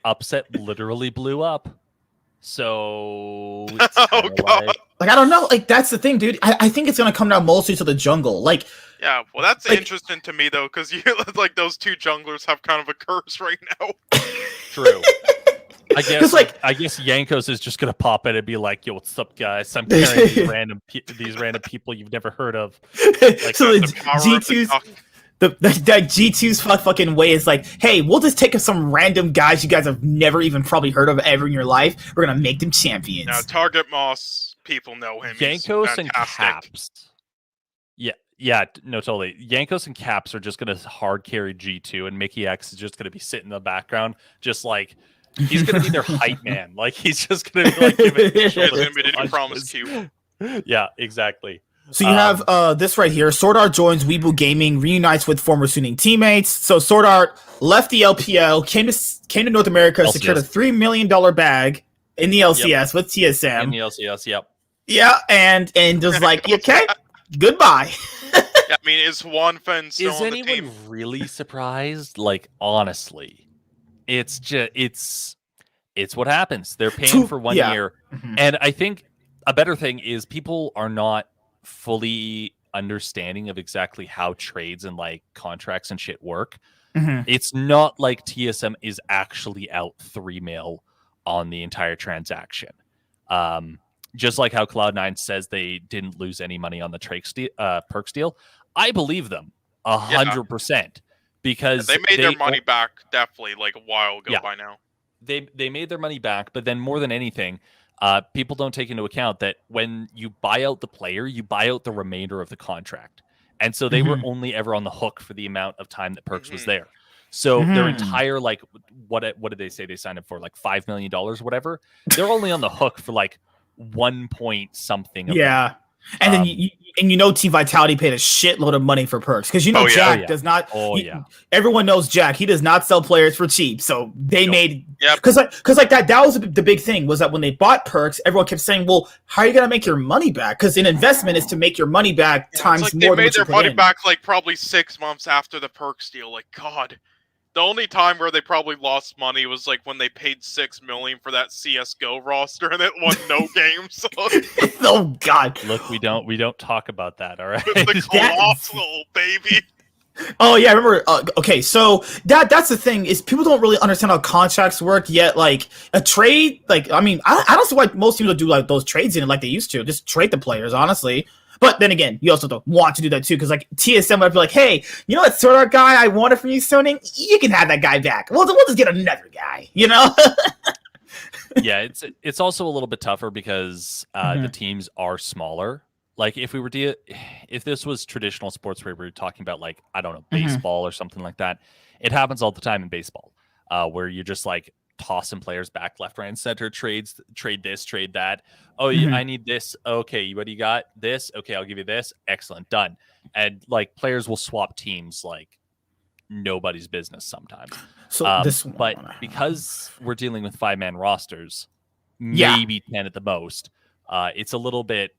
upset literally blew up. So it's Oh god. Like I don't know. Like that's the thing, dude. I think it's gonna come down mostly to the jungle. Like Yeah, well, that's like, interesting to me though, because you like those two junglers have kind of a curse right now. True. I guess like I guess Yankos is just gonna pop in and be like, "Yo, what's up, guys? I'm carrying these random people you've never heard of." Like, so the power of the G2's duck. that G2's fucking way is like, hey, we'll just take some random guys you guys have never even probably heard of ever in your life. We're gonna make them champions. Now, Target Moss, people know him. Yankos and Caps. Yeah, no, totally. Yankos and Caps are just gonna hard carry G2, and Mickey X is just gonna be sitting in the background, just like he's gonna be their hype man. Like he's just gonna be like giving. He's gonna be the promise cube. Yeah, exactly. So you have this right here. Sword Art joins Weibo Gaming, reunites with former Suning teammates. So Sword Art left the LPL, came to North America, LCS. secured a $3 million bag in the LCS with TSM. In the LCS, yep. Yeah, and just like, okay, goodbye. Yeah, I mean, is Juan Fen still Is on the anyone team? really surprised? Like, honestly, it's just it's what happens. They're paying for 1 year, and I think a better thing is people are not fully understanding of exactly how trades and like contracts and shit work. It's not like TSM is actually out 3 mil on the entire transaction. Just like how Cloud9 says they didn't lose any money on the Perks deal. I believe them 100% because they made their money back definitely like a while ago by now. They made their money back, but then more than anything, people don't take into account that when you buy out the player, you buy out the remainder of the contract. And so they were only ever on the hook for the amount of time that Perks was there. So their entire, like, what did they say they signed up for? Like $5 million or whatever. They're only on the hook for like 1 point something. Yeah. And then you know Team Vitality paid a shitload of money for Perks because Jack does not. Everyone knows Jack. He does not sell players for cheap. So they made because that was the big thing was that when they bought Perks, everyone kept saying, "Well, how are you gonna make your money back?" Because an investment is to make your money back times like more. They made than their money back like probably 6 months after the Perks deal. Like God. The only time where they probably lost money was like when they paid $6 million for that CS:GO roster and it won no games. Oh God! Look, we don't talk about that. All right, the colossal baby. Oh yeah, I remember. Okay, so that's the thing is people don't really understand how contracts work yet. Like a trade, like I mean, I don't see why most people do like those trades in it like they used to. Just trade the players, honestly. But then again, you also don't want to do that too, because like TSM might be like, hey, you know that Sword Art guy I wanted from you, Soning? You can have that guy back. We'll just get another guy, you know? Yeah, it's also a little bit tougher because the teams are smaller. Like if this was traditional sports where we were talking about like, I don't know, baseball or something like that, it happens all the time in baseball, where you're just like tossing players back left, right, and center, trade this, trade that. Oh, I need this. Okay, what do you got? This. Okay, I'll give you this. Excellent, done. And like players will swap teams like nobody's business sometimes. So but because we're dealing with 5-man rosters, maybe 10 at the most, it's a little bit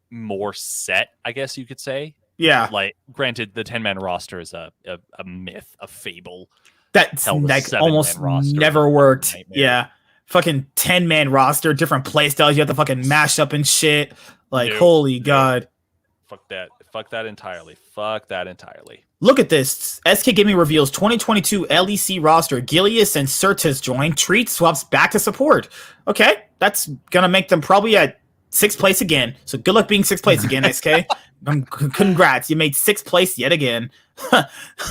more set, I guess you could say. Yeah. Like, granted, the 10-man roster is a myth, a fable. That's like almost never worked. Yeah. Fucking 10-man roster, different play styles you have to fucking mash up and shit. Like, holy God. Fuck that entirely. Fuck that entirely. Look at this. SK Gaming reveals 2022 LEC roster. Gilius and Certus join. Treat swaps back to support. Okay. That's going to make them probably at 6th place again. So good luck being 6th place again, SK. Congrats. You made 6th place yet again.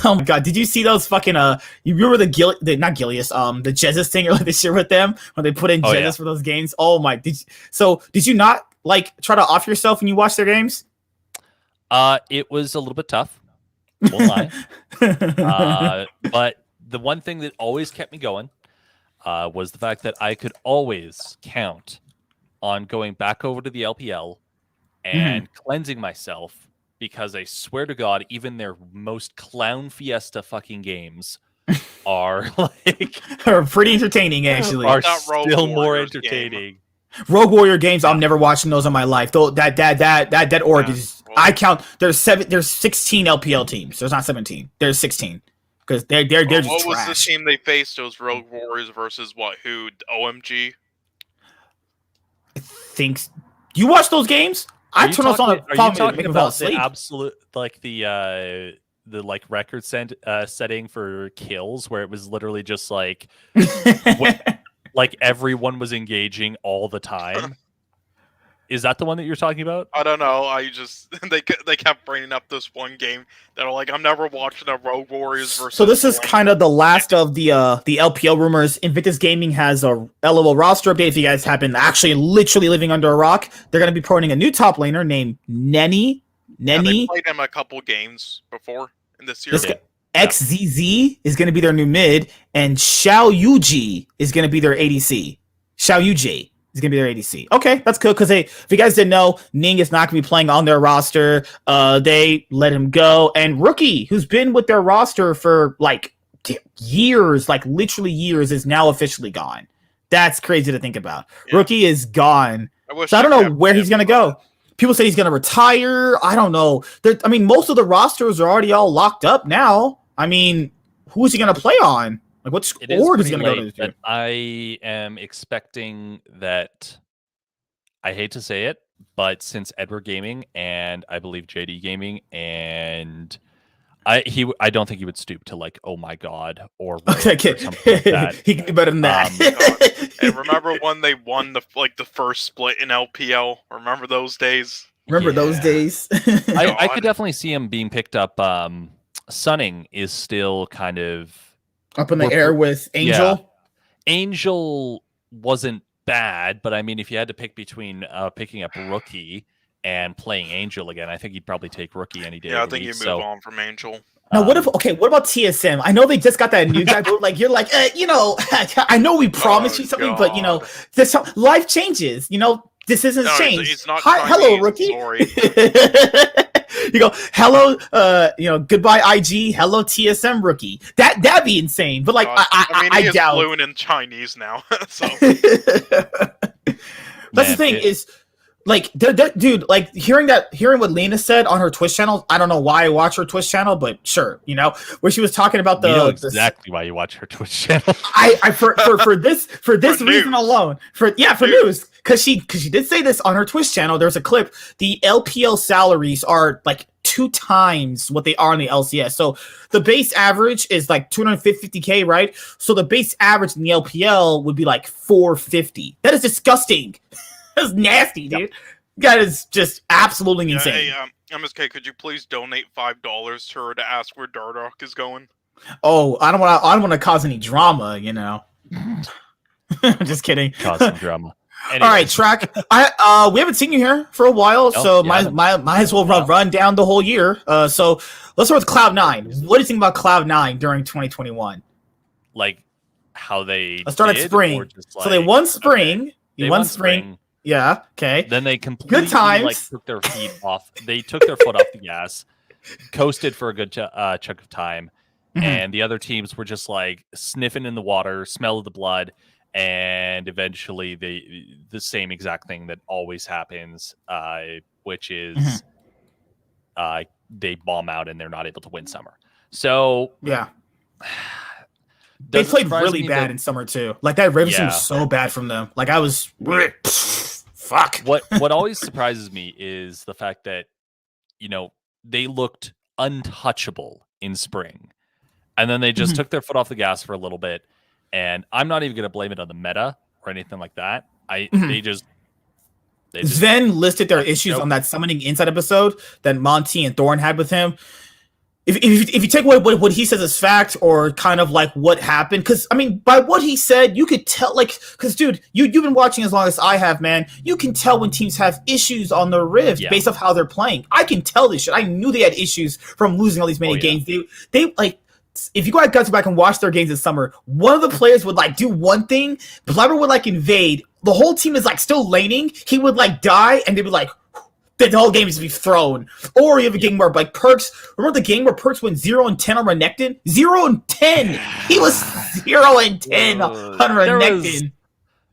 Oh my God. Did you see those fucking, you remember not Gilius, the Jesus thing earlier this year with them when they put in Jesus for those games? Oh my. Did you not like try to off yourself when you watch their games? It was a little bit tough. Won't lie. But the one thing that always kept me going was the fact that I could always count on going back over to the LPL and cleansing myself, because I swear to God, even their most clown fiesta fucking games are like are pretty entertaining. Actually, are still more entertaining. Rogue Warrior games, I'm never watching those in my life. Though that org is Well, I count. There's 16 LPL teams. There's not 17. There's 16 because they're just what was the trash. team they faced? It was Rogue Warriors versus what? Who? OMG. I think you watch those games. I turn those on. Are you talking about the absolute like the like record setting for kills where it was literally just like like everyone was engaging all the time? Is that the one that you're talking about? I don't know. I just they kept bringing up this one game that are like, I'm never watching a Rogue Warriors versus. So this is kind of the last of the LPL rumors. Invictus Gaming has a LOL roster update. If you guys have been actually literally living under a rock, they're going to be promoting a new top laner named Nenny. Yeah, they played him a couple games before in this series. XZZ is going to be their new mid, and Xiao Yuji is going to be their ADC. Xiao Yuji is going to be their ADC. Okay, that's cool, because if you guys didn't know, Ning is not going to be playing on their roster. They let him go. And Rookie, who's been with their roster for, like, years, like, literally years, is now officially gone. That's crazy to think about. Yeah. Rookie is gone. So I don't know where he's going to go. People say he's going to retire. I don't know. I mean, most of the rosters are already all locked up now. I mean, who is he going to play on? Like, what org is he going to go to? I am expecting that. I hate to say it, but since Edward Gaming and I believe JD Gaming and I don't think he would stoop to like, oh my god, or something like that. He can do better than that. And remember when they won the first split in LPL? Remember those days? Remember those days? I could definitely see him being picked up. Sunning is still kind of up in the air with Angel. Yeah. Angel wasn't bad, but I mean, if you had to pick between picking up Rookie and playing Angel again, I think he'd probably take Rookie any day. Yeah, I think you move on from Angel. Now, what about TSM? I know they just got that new guy, but like you're like, I know we promised you something, but life changes. This isn't changed. It's not hello, Rookie. You go, hello, goodbye, IG. Hello, TSM, Rookie. That'd be insane. But like, I doubt. He's fluent in Chinese now. So that's the thing is. Like, dude, like hearing what Lena said on her Twitch channel. I don't know why I watch her Twitch channel, but sure, where she was talking about exactly why you watch her Twitch channel. For this reason alone, for news, because she did say this on her Twitch channel. There's a clip. The LPL salaries are like 2 times what they are in the LCS. So the base average is like 250K, right? So the base average in the LPL would be like 450. That is disgusting. That's nasty, dude. That is just absolutely insane. Hey, MSK, could you please donate $5 to her to ask where Dardock is going? Oh, I don't want to cause any drama, Just kidding. Cause some drama. Anyways. All right, Track. We haven't seen you here for a while, so might as well run down the whole year. So let's start with Cloud9. What do you think about Cloud9 during 2021? Like how they let's start at spring. So they won spring. Okay. They won spring. Yeah. Okay. Then they completely took their feet off. They took their foot off the gas, coasted for a good chunk of time, and the other teams were just like sniffing in the water, smell of the blood, and eventually the same exact thing that always happens, which is they bomb out and they're not able to win summer. So yeah. They played really bad in summer too. Like that Ravens team was so bad from them. Like I was fuck. What always surprises me is the fact that they looked untouchable in spring, and then they just took their foot off the gas for a little bit. And I'm not even going to blame it on the meta or anything like that. They just Sven listed their issues on that Summoning Insight episode that Monty and Thorn had with him. If you take what he says as fact or kind of like what happened, because I mean by what he said you could tell, like, because dude you've been watching as long as I have, man. You can tell when teams have issues on the Rift based off how they're playing. I can tell this shit. I knew they had issues from losing all these many games. They like, if you guys go back and watch their games this summer, one of the players would like do one thing, Blabber would like invade, the whole team is like still laning, he would like die, and they'd be like, the whole game is to be thrown. Or you have a game where like Perks, remember the game where Perks went 0-10 on Renekton? 0-10! He was 0-10 on Renekton.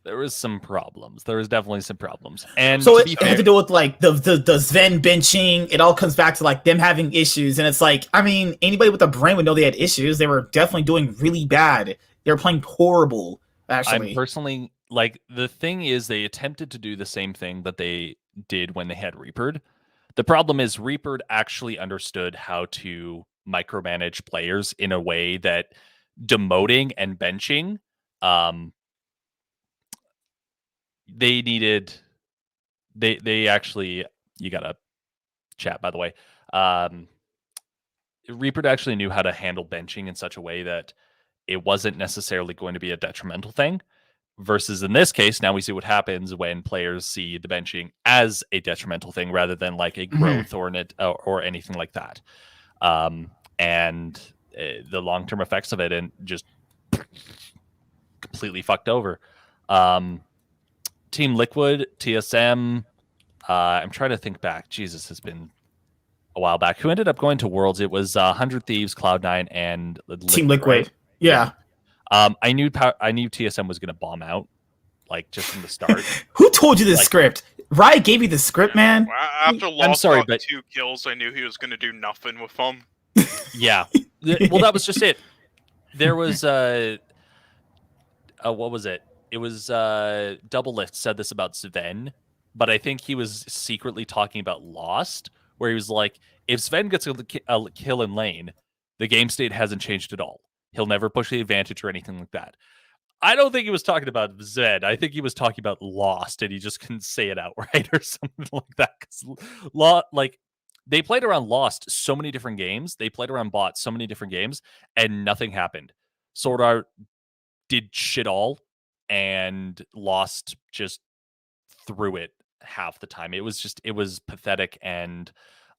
There was some problems. There was definitely some problems. And so to it had to do with like the Sven benching. It all comes back to like them having issues, and it's like, I mean, anybody with a brain would know they had issues. They were definitely doing really bad. They were playing horrible. Actually, I'm personally like, the thing is, they attempted to do the same thing that they did when they had Reapered. The problem is Reapered actually understood how to micromanage players in a way that demoting and benching, they needed. They actually, you gotta chat, by the way. Reaper actually knew how to handle benching in such a way that it wasn't necessarily going to be a detrimental thing. Versus in this case, now we see what happens when players see the benching as a detrimental thing rather than like a growth or anything like that. And the long-term effects of it, and just completely fucked over. Team Liquid, TSM. I'm trying to think back. Jesus, has been a while back. Who ended up going to Worlds? It was 100 Thieves, Cloud9, and Team Liquid. Right? Yeah. I knew TSM was going to bomb out, like, just from the start. Who told you this script? Riot gave you the script, man. After Lost got 2 kills, I knew he was going to do nothing with them. Yeah. Well, that was just it. There was what was it? It was Double Lift said this about Sven, but I think he was secretly talking about Lost, where he was like, if Sven gets a kill in lane, the game state hasn't changed at all. He'll never push the advantage or anything like that. I don't think he was talking about Sven. I think he was talking about Lost, and he just couldn't say it outright or something like that. Because they played around Lost so many different games. They played around bots so many different games, and nothing happened. Sword Art did shit all, and Lost just threw it half the time. It was pathetic, and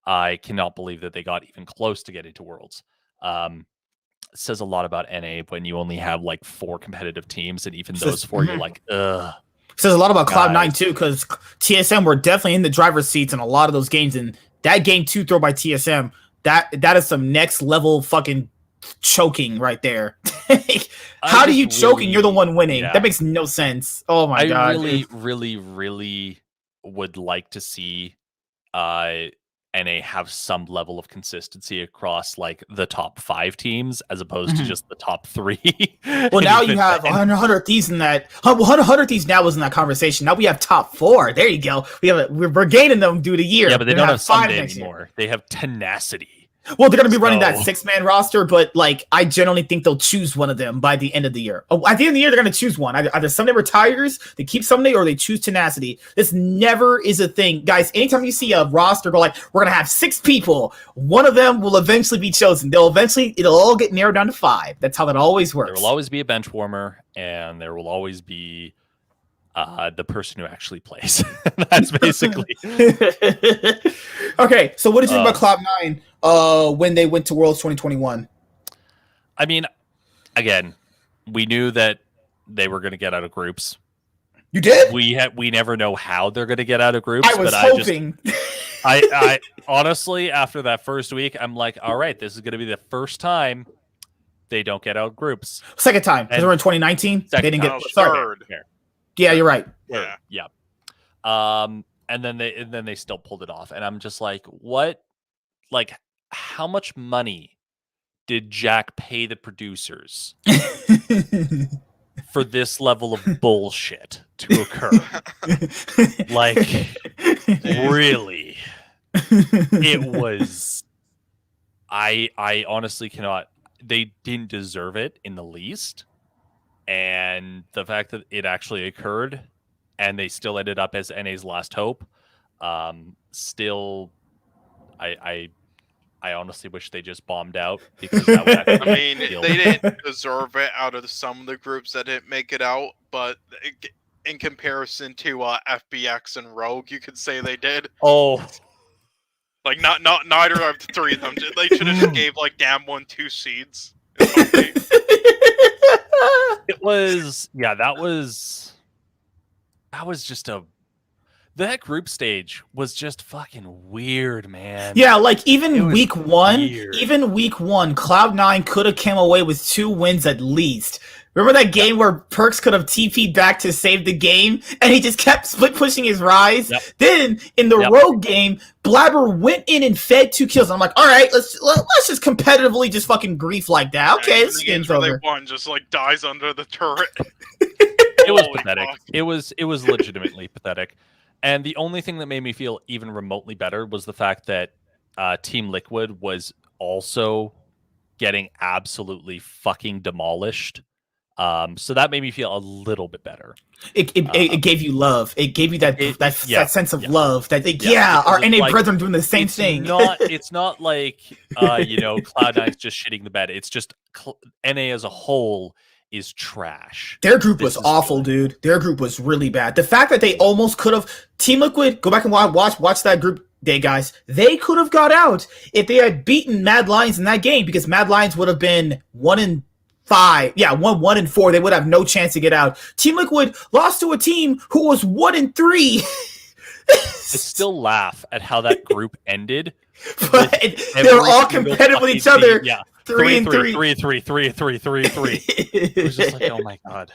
I cannot believe that they got even close to getting to Worlds. It says a lot about NA when you only have like 4 competitive teams, and even those 4, you're like, ugh. It says a lot about Cloud9 too, because TSM were definitely in the driver's seats in a lot of those games, and that game 2 throw by TSM, that is some next level fucking choking right there. How do you choke and you're the one winning? Yeah. That makes no sense. Oh my god. I really would like to see NA have some level of consistency across like the top 5 teams as opposed to just the top 3. Well, now you have 100 Thieves in that. 100 Thieves now was in that conversation. Now we have top 4. There you go. We're gaining them due to year. Yeah, but they don't have Sunday anymore. They have Tenacity. Well, they're going to be running that 6-man roster, but like I generally think they'll choose one of them by the end of the year. Oh, at the end of the year, they're going to choose one. Either Sunday retires, they keep Sunday, or they choose Tenacity. This never is a thing. Guys, anytime you see a roster go like, we're going to have 6 people, one of them will eventually be chosen. It'll all get narrowed down to 5. That's how that always works. There will always be a bench warmer, and there will always be the person who actually plays. That's basically. Okay, so what did you think about Cloud9 when they went to Worlds 2021? I mean, again, we knew that they were going to get out of groups. You did? We never know how they're going to get out of groups. I was hoping. I honestly, after that first week, I'm like, all right, this is going to be the first time they don't get out of groups. Second time, because we're in 2019. They didn't get third. Yeah, you're right. Yeah. And then they still pulled it off, and I'm just like, what? Like, how much money did Jack pay the producers for this level of bullshit to occur? Like, really? It was. I honestly cannot. They didn't deserve it in the least. And the fact that it actually occurred and they still ended up as NA's last hope, still, I honestly wish they just bombed out, because that would I mean, they didn't deserve it out of some of the groups that didn't make it out, but in comparison to FBX and Rogue, you could say they did. Oh. Like, neither of the 3 of them. They should have just gave, like, damn 2 seeds. It was, yeah, that was just that group stage was just fucking weird, man. Yeah, like even week one, Cloud9 could have came away with 2 wins at least. Remember that game where Perks could have TP'd back to save the game, and he just kept split pushing his Rise? Yep. Then, in the Rogue game, Blabber went in and fed 2 kills. I'm like, all right, let's just competitively just fucking grief like that. Okay, this game's over. One just like dies under the turret. It was pathetic. Fuck. It was legitimately pathetic. And the only thing that made me feel even remotely better was the fact that Team Liquid was also getting absolutely fucking demolished. So that made me feel a little bit better. It gave you love. It gave you that sense of love. That our NA like, brethren doing the same thing. It's not like Cloud9's just shitting the bed. It's just NA as a whole is trash. Their group was awful, dude. Their group was really bad. The fact that they almost could have Team Liquid, go back and watch that group day, guys. They could have got out if they had beaten Mad Lions in that game, because Mad Lions would have been 1-5. Yeah, 1-4. They would have no chance to get out. Team Liquid lost to a team who was 1-3. I still laugh at how that group ended. But they were all competitive with each other. Yeah. 3-3. 3-3. It was just like, oh my god.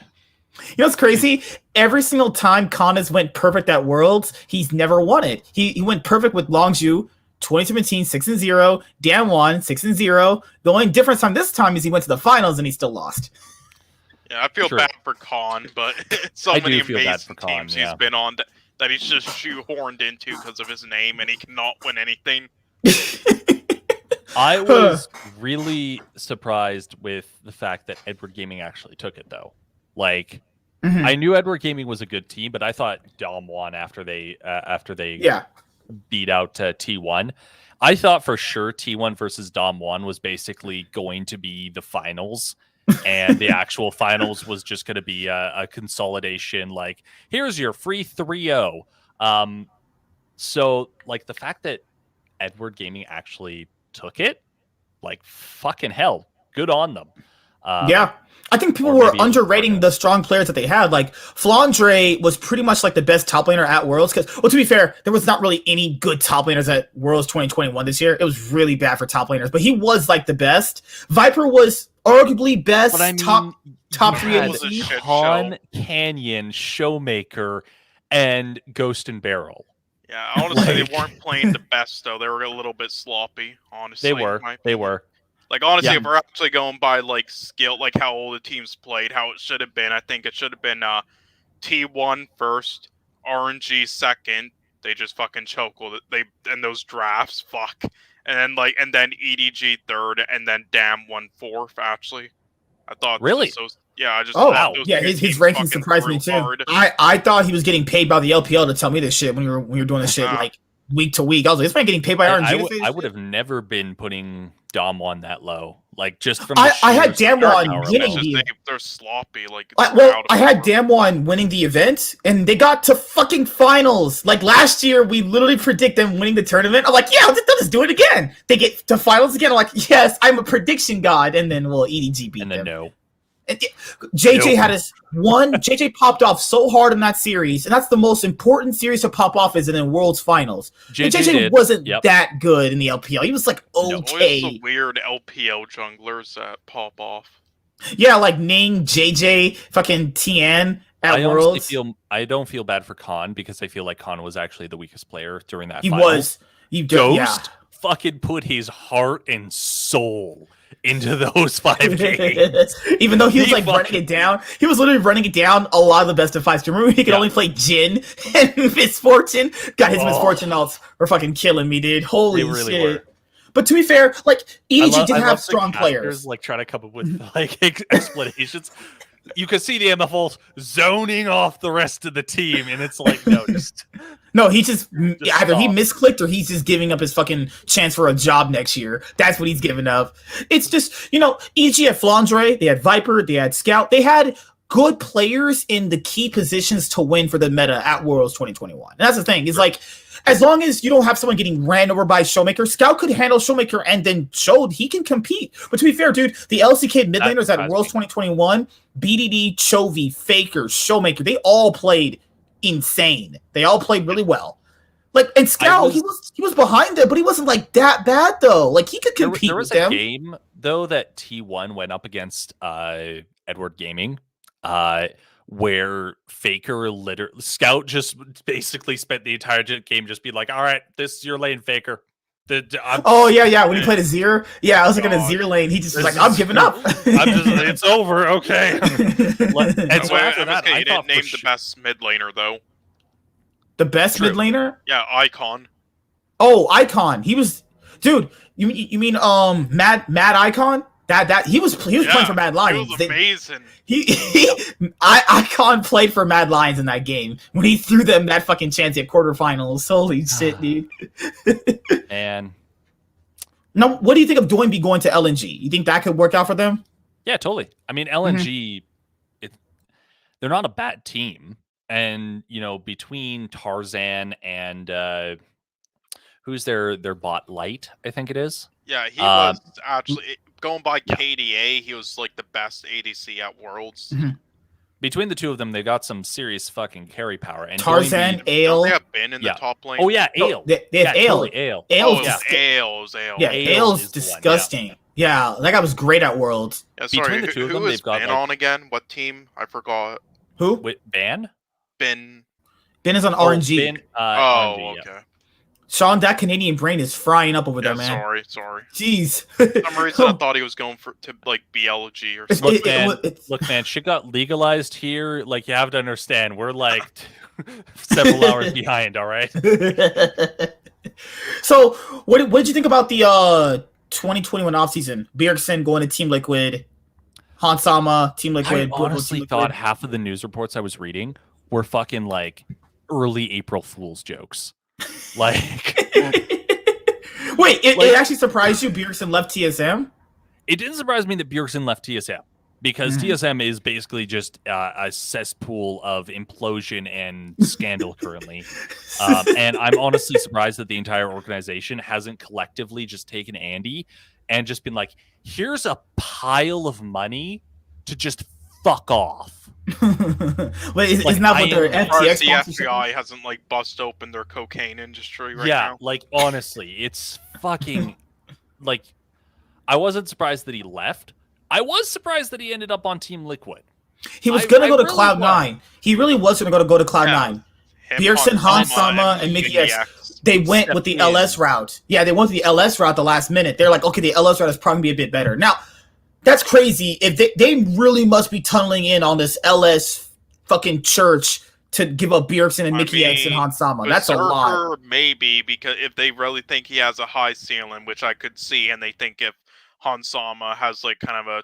You know what's crazy? Every single time Khan has went perfect at Worlds, he's never won it. He went perfect with Longzhu, 2017, 6-0, Dan1, 6-0. The only difference from this time is he went to the finals and he still lost. Yeah, I feel bad for Khan, but so many amazing teams he's been on that he's just shoehorned into because of his name, and he cannot win anything. I was really surprised with the fact that Edward Gaming actually took it, though. Like, I knew Edward Gaming was a good team, but I thought Dom won after they beat out T1. I thought for sure T1 versus Dom 1 was basically going to be the finals, and the actual finals was just going to be a consolidation. Like, here's your free 3-0. So, like, the fact that Edward Gaming actually took it, like, fucking hell, good on them. I think people were underrating the strong players that they had. Like, Flandre was pretty much like the best top laner at Worlds. Because, well, to be fair, there was not really any good top laners at Worlds 2021 this year. It was really bad for top laners, but he was like the best. Viper was arguably best. But I mean, top 3 ADC. Khan, Canyon, Showmaker, and Ghost and Barrel. Yeah, honestly, they weren't playing the best, though. They were a little bit sloppy, honestly. They were. Like, honestly, if we're actually going by, like, skill, like, how all the teams played, how it should have been, I think it should have been T1 first, RNG second. They just fucking chokehold it. And those drafts, fuck. And then EDG third, and then Dam 1 fourth, actually. I thought... Really? His ranking surprised me, too. I thought he was getting paid by the LPL to tell me this shit when you were doing this shit, like, week to week. I was like, this man getting paid by RNG? I would have never been putting Dom 1 that low. Like, just from I had Damwon winning they're sloppy. Like, I had Damwon winning the event, and they got to fucking finals. Like, last year, we literally predict them winning the tournament. I'm like, yeah, they'll just do it again. They get to finals again. I'm like, yes, I'm a prediction god. And then, well, EDG beat them. And then no. And JJ had us one. JJ popped off so hard in that series, and that's the most important series to pop off is in World's Finals. JJ wasn't that good in the LPL. He was like okay. No, the weird LPL junglers that pop off. Yeah, like Ning, JJ, fucking Tien at Worlds. I don't feel bad for Khan because I feel like Khan was actually the weakest player during that. He finals. was. Ghost fucking put his heart and soul into those 5 games. Even though he was like running it down. He was literally running it down a lot of the best of 5s. Remember he could only play Jin and Misfortune? God, his Misfortune alts were fucking killing me, dude. Holy shit. Were. But to be fair, like, EDG did have strong players. Like, trying to come up with like explanations. You could see the MFLs zoning off the rest of the team, and it's like, no, he just either he misclicked or he's just giving up his fucking chance for a job next year. That's what he's giving up. It's just, EG had Flandre, they had Viper, they had Scout. They had good players in the key positions to win for the meta at Worlds 2021. And that's the thing. It's like, as long as you don't have someone getting ran over by Showmaker, Scout could handle Showmaker and then showed he can compete. But to be fair, dude, the LCK mid laners at Worlds 2021, BDD, Chovy, Faker, Showmaker, they all played insane. They all played really well. Like, and Scout, he was behind them, but he wasn't like that bad though. Like, he could compete with them. There was a game though that T1 went up against Edward Gaming, where Faker Scout just basically spent the entire game just be like, all right, this is your lane, Faker. When he played Azir. Yeah, I was looking at Azir lane. He just was like, I'm giving up. It's over, okay. And so after that, you didn't name the best mid laner, though. The best mid laner? Yeah, Icon. Oh, Icon. He was... Dude, you mean Mad Icon? That he was playing for Mad Lions. He was amazing. Icon played for Mad Lions in that game when he threw them that fucking chance at quarterfinals. Holy shit, dude! And now, what do you think of Doinby going to LNG? You think that could work out for them? Yeah, totally. I mean, LNG, they're not a bad team, and between Tarzan and who's their bot Light, I think it is. Yeah, he was actually going by KDA. He was like the best ADC at Worlds. Mm-hmm. Between the two of them, they got some serious fucking carry power. And Tarzan, Ale. They have been in the top lane. Oh yeah, Ale. They have Ale. Totally Ale. Ale. Yeah, Ale's disgusting. Yeah, that guy was great at Worlds. Yeah, sorry, Between the two of them, they've got Ben on again? What team? I forgot. Who? With Ben? Ben is on RNG. Ben, RNG, okay. Sean, that Canadian brain is frying up over there, man. Sorry. Jeez. For some reason, I thought he was going to like BLG or something. Look, man, shit got legalized here. Like, you have to understand, we're like several hours behind. All right. So, what did you think about the 2021 offseason? Bjergsen going to Team Liquid, Hansama, Team Liquid. I honestly thought half of the news reports I was reading were fucking like early April Fool's jokes. Like, wait, it actually surprised you Bjergsen left TSM? It didn't surprise me that Bjergsen left TSM because TSM is basically just a cesspool of implosion and scandal currently. And I'm honestly surprised that the entire organization hasn't collectively just taken Andy and just been like, here's a pile of money to just fuck off. Wait, isn't that what their FTX the FBI hasn't like bust open their cocaine industry right now? Yeah, like honestly, it's fucking like I wasn't surprised that he left. I was surprised that he ended up on Team Liquid. He was gonna go to Cloud9. He really was gonna go to Cloud9. Bjergsen, Hansama, and Mickey X. They went with the LS route. Yeah, they went with the LS route the last minute. They're like, okay, the LS route is probably be a bit better. Now, that's crazy. If they really must be tunneling in on this LS fucking church to give up Bjergsen and Mickey X and Hansama. That's a lot. Maybe, because if they really think he has a high ceiling, which I could see, and they think if Hansama has like kind of a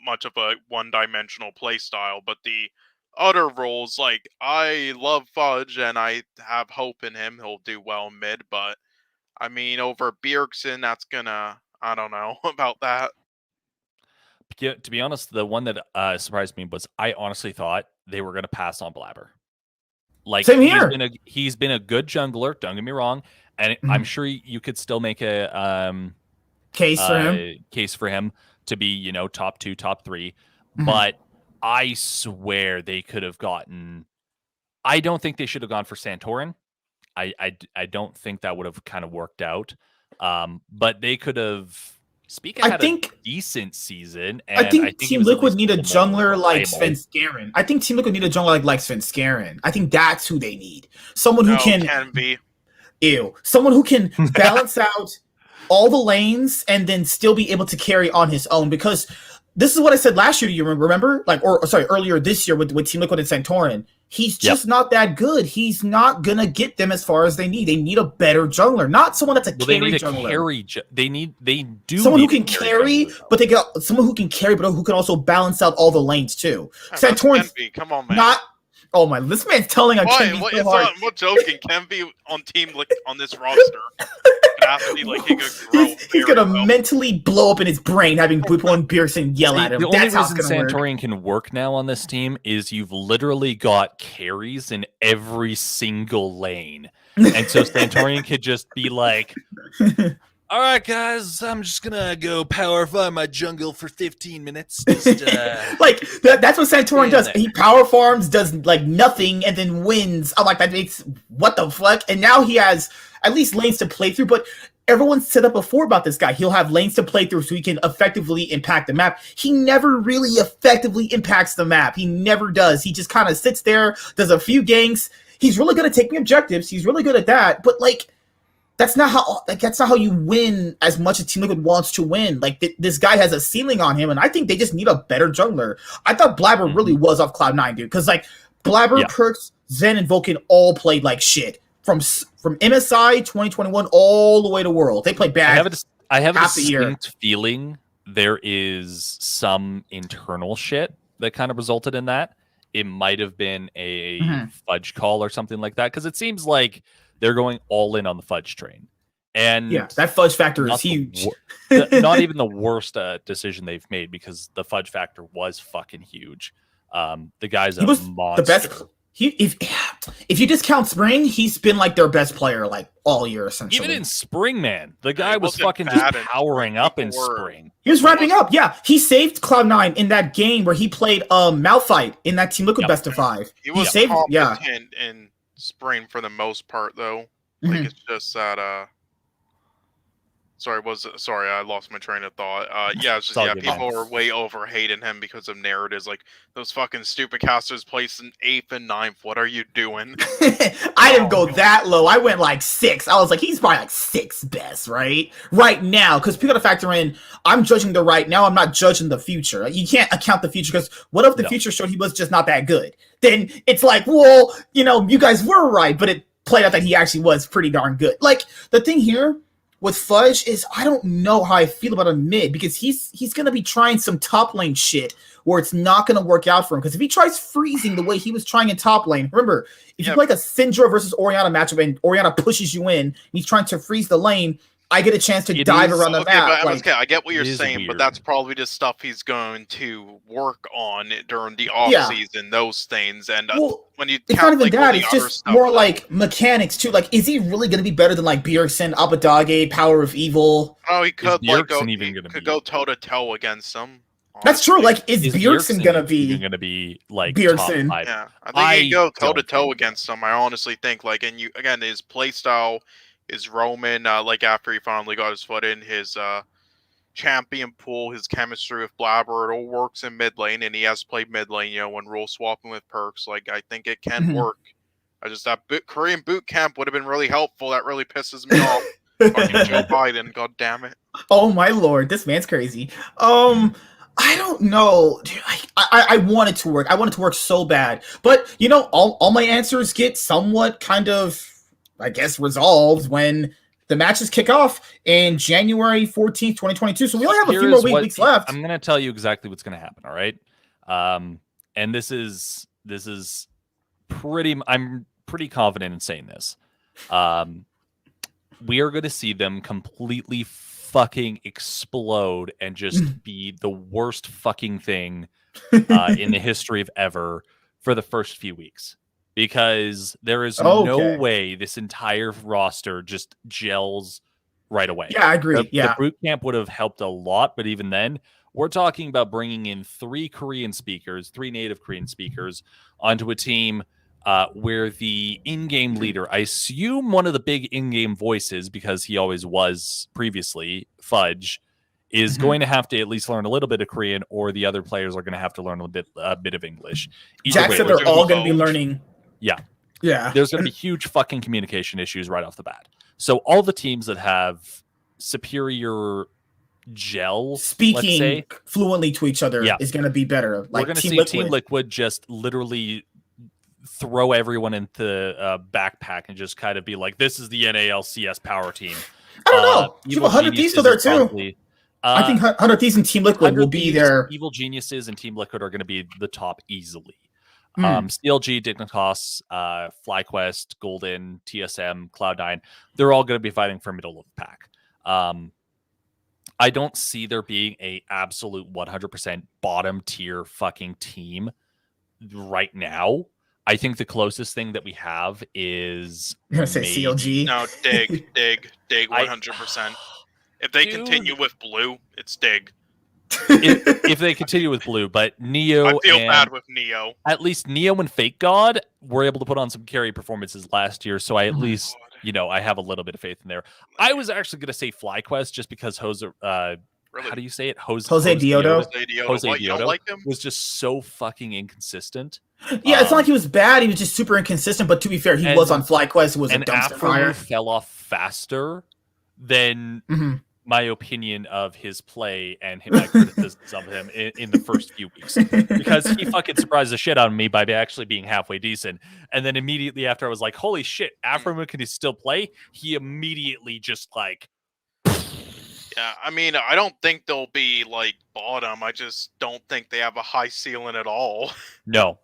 much of a one-dimensional play style, but the other roles, like, I love Fudge and I have hope in him. He'll do well mid, but I mean, over Bjergsen, that's gonna, I don't know about that. Yeah, to be honest, the one that surprised me was I honestly thought they were going to pass on Blabber. Like, same here. He's been a good jungler, don't get me wrong, and I'm sure you could still make a case for him to be, top 2, top 3. But I swear they could have gotten. I don't think they should have gone for Santorin. I don't think that would have kind of worked out. But they could have. I think a decent season. And I think Team Liquid need a jungler like Svenskeren. I think Team Liquid need a jungler like Svenskeren. I think that's who they need. Someone who can be. Someone who can balance out all the lanes and then still be able to carry on his own. Because this is what I said last year. Do you remember? Earlier this year with Team Liquid and Santorin. He's just not that good. He's not gonna get them as far as they need. They need a better jungler, not someone that's carry jungler. They do someone who can carry, but they got someone who can carry, but who can also balance out all the lanes too. Santorin, come on, man. Oh my, this man's telling on Kenby so hard. I'm not joking. Kenby on team on this roster. He's gonna mentally blow up in his brain having people and Bjergsen yell at him. The only reason Santorin can work now on this team is you've literally got carries in every single lane, and so Santorin could just be like, "All right, guys, I'm just gonna go power farm my jungle for 15 minutes." Just, like that's what Santorin does. He power farms, does like nothing, and then wins. I'm like, that makes what the fuck? And now he has at least lanes to play through, but everyone said that before about this guy. He'll have lanes to play through so he can effectively impact the map. He never really effectively impacts the map. He never does. He just kind of sits there, does a few ganks. He's really good at taking objectives. He's really good at that. But like, that's not how you win as much as Team Liquid wants to win. Like this guy has a ceiling on him, and I think they just need a better jungler. I thought Blabber really was off Cloud9, dude, because like Blabber, Perks, Zen, and Vulcan all played like shit from MSI 2021 all the way to World. They played bad. I have a distinct feeling there is some internal shit that kind of resulted in that. It might have been a fudge call or something like that, because it seems like they're going all in on the fudge train. And yeah, that fudge factor is huge. Not even the worst decision they've made, because the fudge factor was fucking huge. The guy's a monster. The best. If you discount Spring, he's been like their best player like all year essentially. Even in Spring, man, the guy was fucking just powering up in Spring. He was ramping up. Yeah, he saved Cloud9 in that game where he played Malphite in that Team Liquid best of 5. He was saved. Yeah, in Spring for the most part, though. Like it's just that. Sorry, I lost my train of thought. It's just, people are way over hating him because of narratives. Like, those fucking stupid casters placed in 8th and 9th. What are you doing? I didn't go that low. I went like 6. I was like, he's probably like 6th best, right? Right now, because people got to factor in, I'm judging the right now. I'm not judging the future. You can't account the future, because what if the future showed he was just not that good? Then it's like, well, you guys were right, but it played out that he actually was pretty darn good. Like, the thing here with Fudge is I don't know how I feel about him mid, because he's going to be trying some top lane shit where it's not going to work out for him. Because if he tries freezing the way he was trying in top lane, remember, if you play like a Syndra versus Orianna matchup and Orianna pushes you in, and he's trying to freeze the lane, I get a chance to dive around the map. But, I get what you're saying, weird. But that's probably just stuff he's going to work on during the off season. Those things, and when you it's not even that. It's just more like mechanics too. Like, is he really going to be better than like Bjergsen, Abadage, Power of Evil? Oh, he could go toe to toe against them. That's true. Like, is Bjergsen going to be like Bjergsen? Yeah, I think he go toe to toe against them. I honestly think his play style is Roman, like after he finally got his foot in, his champion pool, his chemistry with Blabber, it all works in mid lane, and he has played mid lane, when role swapping with Perks. Like, I think it can work. That Korean boot camp would have been really helpful. That really pisses me off. Fucking Joe Biden, god damn it. Oh my lord, this man's crazy. I don't know. Dude, I want it to work. I want it to work so bad. But, all my answers get somewhat kind of, I guess, resolved when the matches kick off in January 14th, 2022. So we only have a few more weeks left. I'm going to tell you exactly what's going to happen, all right? And this is I'm pretty confident in saying this. We are going to see them completely fucking explode and just be the worst fucking thing in the history of ever for the first few weeks. Because there is no way this entire roster just gels right away. Yeah, I agree. The boot camp would have helped a lot, but even then, we're talking about bringing in 3 native Korean speakers, onto a team where the in-game leader, I assume one of the big in-game voices, because he always was previously, Fudge, is going to have to at least learn a little bit of Korean, or the other players are going to have to learn a bit of English. Jack said they're all going to be learning. Yeah. There's going to be huge fucking communication issues right off the bat. So all the teams that have superior gel, speaking fluently to each other, is going to be better. Like, we're going to see Team Liquid just literally throw everyone into a backpack and just kind of be like, this is the LCS power team. I don't know. You have 100 Thieves still there too. I think 100 Thieves and Team Liquid will be there. Evil Geniuses and Team Liquid are going to be the top easily. CLG, Dignitas, FlyQuest, Golden, TSM, Cloud9, they're all going to be fighting for middle of the pack. I don't see there being a absolute 100% bottom tier fucking team right now. I think the closest thing that we have is... You're going to say CLG? No, Dig 100%. If they continue with Blue, it's Dig. if they continue with Blue, but Neo, I feel bad with Neo. At least Neo and Fake God were able to put on some carry performances last year, so I at least I have a little bit of faith in there. I was actually going to say FlyQuest just because Jose, how do you say it? Jose Diodo. Jose What, you don't Diodo like him? was just so fucking inconsistent. Yeah, it's not like he was bad. He was just super inconsistent. But to be fair, he was on FlyQuest. It was a dumpster fire. And fell off faster than my opinion of his play and my criticisms of him in the first few weeks, because he fucking surprised the shit out of me by actually being halfway decent. And then immediately after I was like, holy shit, Afromu can he still play? He immediately just like, yeah, I mean, I don't think they'll be like bottom. I just don't think they have a high ceiling at all. No.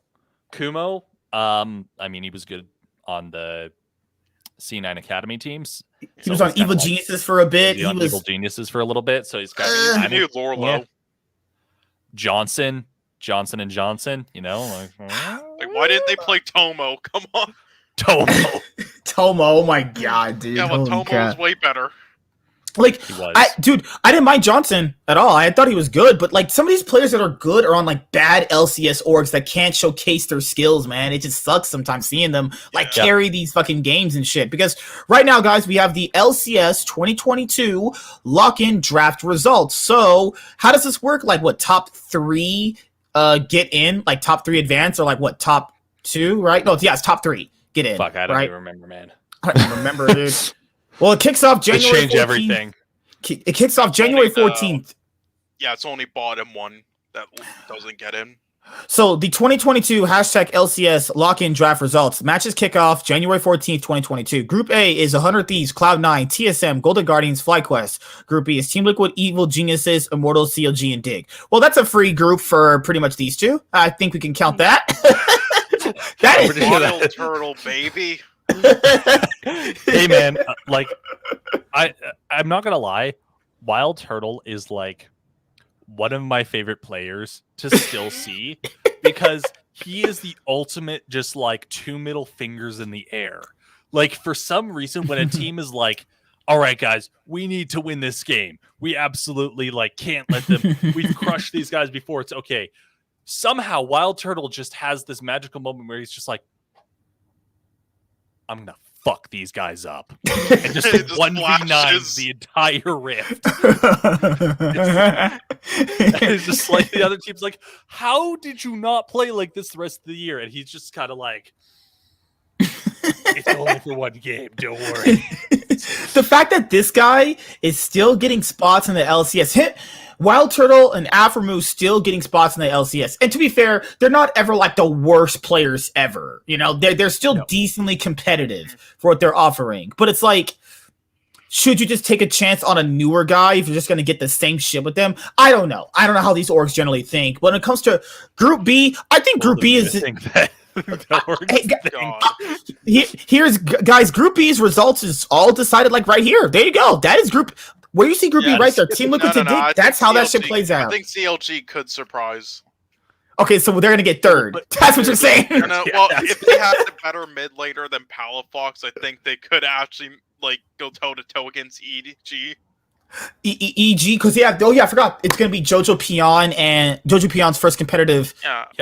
Kumo, I mean, he was good on the C9 Academy teams. He was on Evil Geniuses for a bit. He was Evil Geniuses for a little bit, so he's got Johnson, like why didn't they play Tomo? Come on, Tomo. Oh my god, dude. Yeah, well, Tomo was way better. Like, I didn't mind Johnson at all. I thought he was good, but like some of these players that are good are on like bad LCS orgs that can't showcase their skills, man. It just sucks sometimes seeing them like carry these fucking games and shit. Because right now, guys, we have the LCS 2022 lock-in draft results. So how does this work? Like what, top 3 get in? Like top 3 advance, or like what, top 2, right? No, yeah, it's top 3 get in. Fuck, I don't even remember, man. I don't remember, dude. Well, it kicks off January 14th. Change everything. It kicks off January 14th. Yeah, it's only bottom one that doesn't get in. So the 2022 #LCS lock-in draft results. Matches kick off January 14th, 2022. Group A is 100 Thieves, Cloud9, TSM, Golden Guardians, FlyQuest. Group B is Team Liquid, Evil Geniuses, Immortals, CLG, and Dig. Well, that's a free group for pretty much these two. I think we can count that. That is Wild Turtle, baby. Hey man, like I'm not gonna lie, Wild Turtle is like one of my favorite players to still see, because he is the ultimate just like 2 middle fingers in the air. Like for some reason when a team is like, all right guys, we need to win this game, we absolutely like can't let them, we've crushed these guys before, it's okay, somehow Wild Turtle just has this magical moment where he's just like, I'm gonna fuck these guys up, and just 1v9 the entire rift. It's just like the other team's like, how did you not play like this the rest of the year? And he's just kind of like, it's only for one game, don't worry. The fact that this guy is still getting spots in the LCS, Wild Turtle and Afromu still getting spots in the LCS. And to be fair, they're not ever like the worst players ever. You know, they're still decently competitive for what they're offering. But it's like, should you just take a chance on a newer guy if you're just going to get the same shit with them? I don't know. I don't know how these orgs generally think. But when it comes to Group B, I think Group B is... Here's guys, Group B's results is all decided like right here. There you go. That is Group... Where you see Group B right there, Team Liquid to Dig, that's how that shit plays out. I think CLG could surprise. Okay, so they're gonna get third. That's what you're saying. Well, if they had the better mid laner than Palafox, I think they could actually like go toe to toe against EG. EG, because I forgot. It's gonna be Jojo Pion and Jojo Pion's first competitive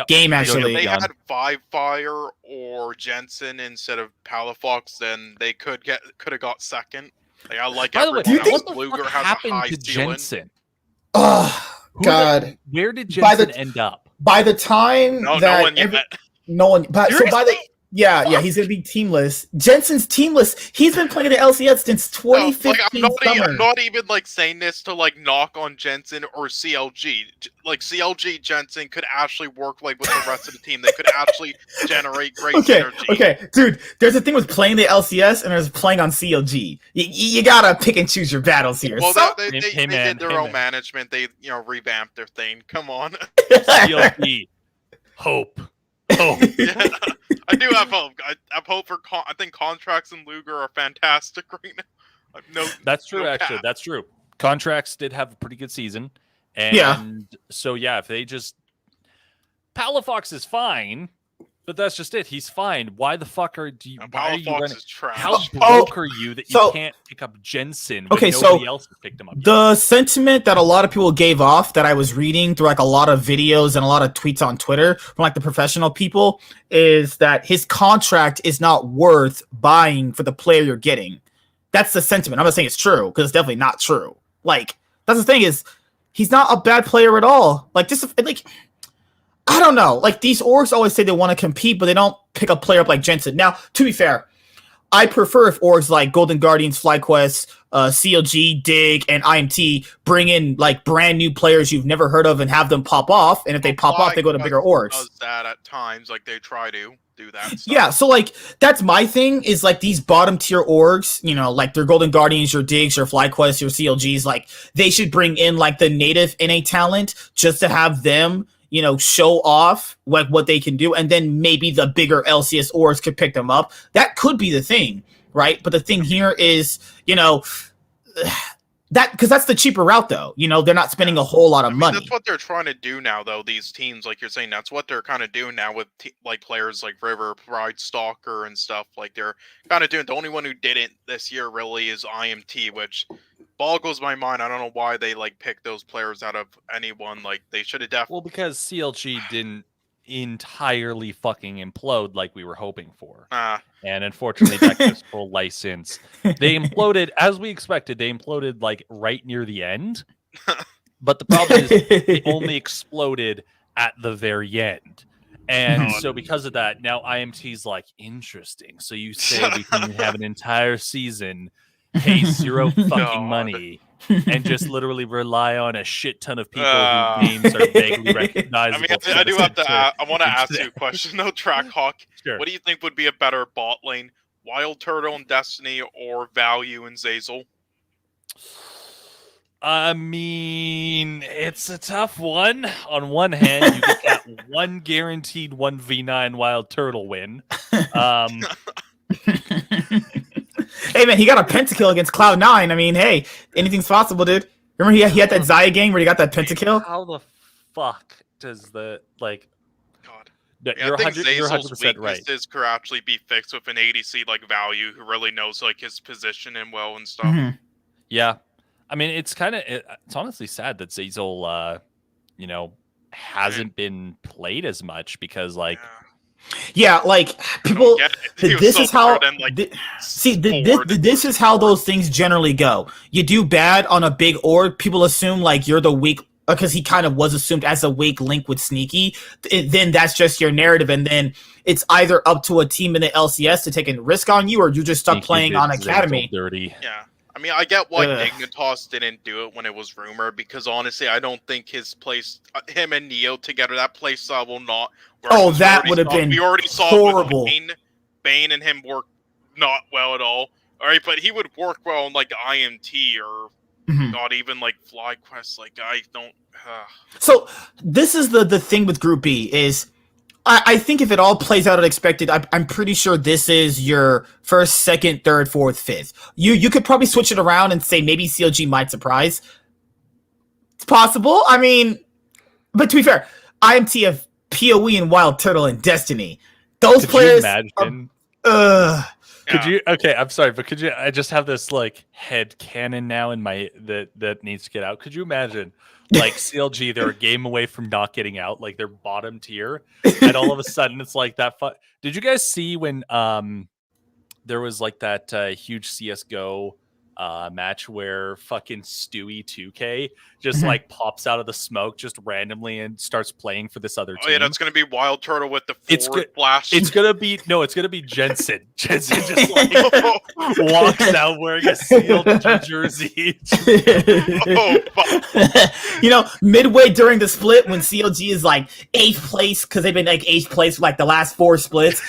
game. Actually, if they had 5Fire or Jensen instead of Palafox, then they could have got second. Like, I like everyone else. Luger has a high ceiling. Jensen? Oh God! Where did Jensen end up? By the time no one yet. No one. But so by the he's gonna be teamless. Jensen's teamless. He's been playing the LCS since 2015 I'm not even like saying this to like knock on Jensen or CLG. Like CLG Jensen could actually work like with the rest of the team. They could actually generate great synergy. Okay, dude. There's a thing with playing the LCS and there's playing on CLG. You gotta pick and choose your battles here. Well, they did their own management. They revamped their thing. Come on. CLG. Hope. Yeah, I do have hope. I have hope for. I think Contracts and Luger are fantastic right now. That's true. Actually, that's true. Contracts did have a pretty good season, and so if they just Palafox is fine, But that's just it. He's fine. Why the fuck are you running? Is trash. How broke are you that you can't pick up Jensen when nobody else has picked him up yet? The sentiment that a lot of people gave off that I was reading through like a lot of videos and a lot of tweets on Twitter from like the professional people is that his contract is not worth buying for the player you're getting. That's the sentiment. I'm not saying it's true because it's definitely not true. Like that's the thing is he's not a bad player at all. Like just like. I don't know. Like, these orgs always say they want to compete, but they don't pick a player up like Jensen. Now, to be fair, I prefer if orgs like Golden Guardians, FlyQuest, CLG, Dig, and IMT bring in, like, brand new players you've never heard of and have them pop off. And if they pop off, they go to bigger orgs. Does that at times. Like, they try to do that stuff. Yeah, so, like, that's my thing is, like, these bottom-tier orgs, you know, like, their Golden Guardians, your Digs, your FlyQuest, your CLGs, like, they should bring in, like, the native NA talent just to have them you know, show off what they can do, and then maybe the bigger LCS orgs could pick them up. That could be the thing, right? But the thing here is, you know, that because that's the cheaper route, though. You know, they're not spending a whole lot of money. That's what they're trying to do now, though. These teams, like you're saying, that's what they're kind of doing now with like players like River, Pride, Stalker, and stuff. Like they're kind of doing. The only one who didn't this year really is IMT, which boggles my mind. I don't know why they like picked those players out of anyone. Like they should have definitely. Well, because CLG didn't entirely fucking implode like we were hoping for. And unfortunately, Vector's full license. They imploded as we expected. They imploded like right near the end. But the problem is they only exploded at the very end. And so because of that, now IMT's like, interesting. So you say we can have an entire season, pay zero fucking money, and just literally rely on a shit ton of people whose names are vaguely recognizable. I mean, I do have to. I want to ask you a question, though, Trackhawk. Sure. What do you think would be a better bot lane, Wild Turtle in Destiny or Value in Zazel? I mean, it's a tough one. On one hand, you get that one guaranteed 1v9 Wild Turtle win. Hey, man, he got a pentakill against Cloud9. I mean, hey, anything's possible, dude. Remember he had that Xayah game where he got that pentakill? How the fuck does the, like... God. No, Yeah, you're I think 100% right. weaknesses could actually be fixed with an ADC like Value, who really knows like his position and well and stuff. Mm-hmm. Yeah. I mean, it's kind of... It's honestly sad that Zazel, you know, hasn't been played as much because, like... Yeah, like people. This is how. This is how those things generally go. You do bad on a big org, people assume like you're the weak, because he kind of was assumed as a weak link with Sneaky. Then that's just your narrative, and then it's either up to a team in the LCS to take a risk on you, or you just stuck playing on Academy. Dirty. Yeah. I mean, I get why Dignitas didn't do it when it was rumored, because honestly, I don't think his place, him and Neo together, that play style will not work. Oh, that would have been we already saw horrible. Bane and him work not well at all. All right, but he would work well in like IMT or not even like FlyQuest. Like I don't. So this is the thing with Group B is. I think if it all plays out as expected, I'm pretty sure this is your first, second, third, fourth, fifth. You could probably switch it around and say maybe CLG might surprise. It's possible. I mean, but to be fair, IMT have PoE and Wild Turtle and Destiny. Those players. Imagine? Could you? Okay, I'm sorry, but could you? I just have this like head canon now in my that needs to get out. Could you imagine? Like CLG, they're a game away from not getting out. Like they're bottom tier, and all of a sudden it's like that. Did you guys see when there was like that huge CS:GO match where fucking Stewie 2K just like pops out of the smoke just randomly and starts playing for this other team? Oh yeah, that's gonna be Wild Turtle with the forward flash. It's gonna be Jensen. Jensen just like walks out wearing a CLG jersey. You know, midway during the split when CLG is like 8th place because they've been like 8th place for like the last 4 splits.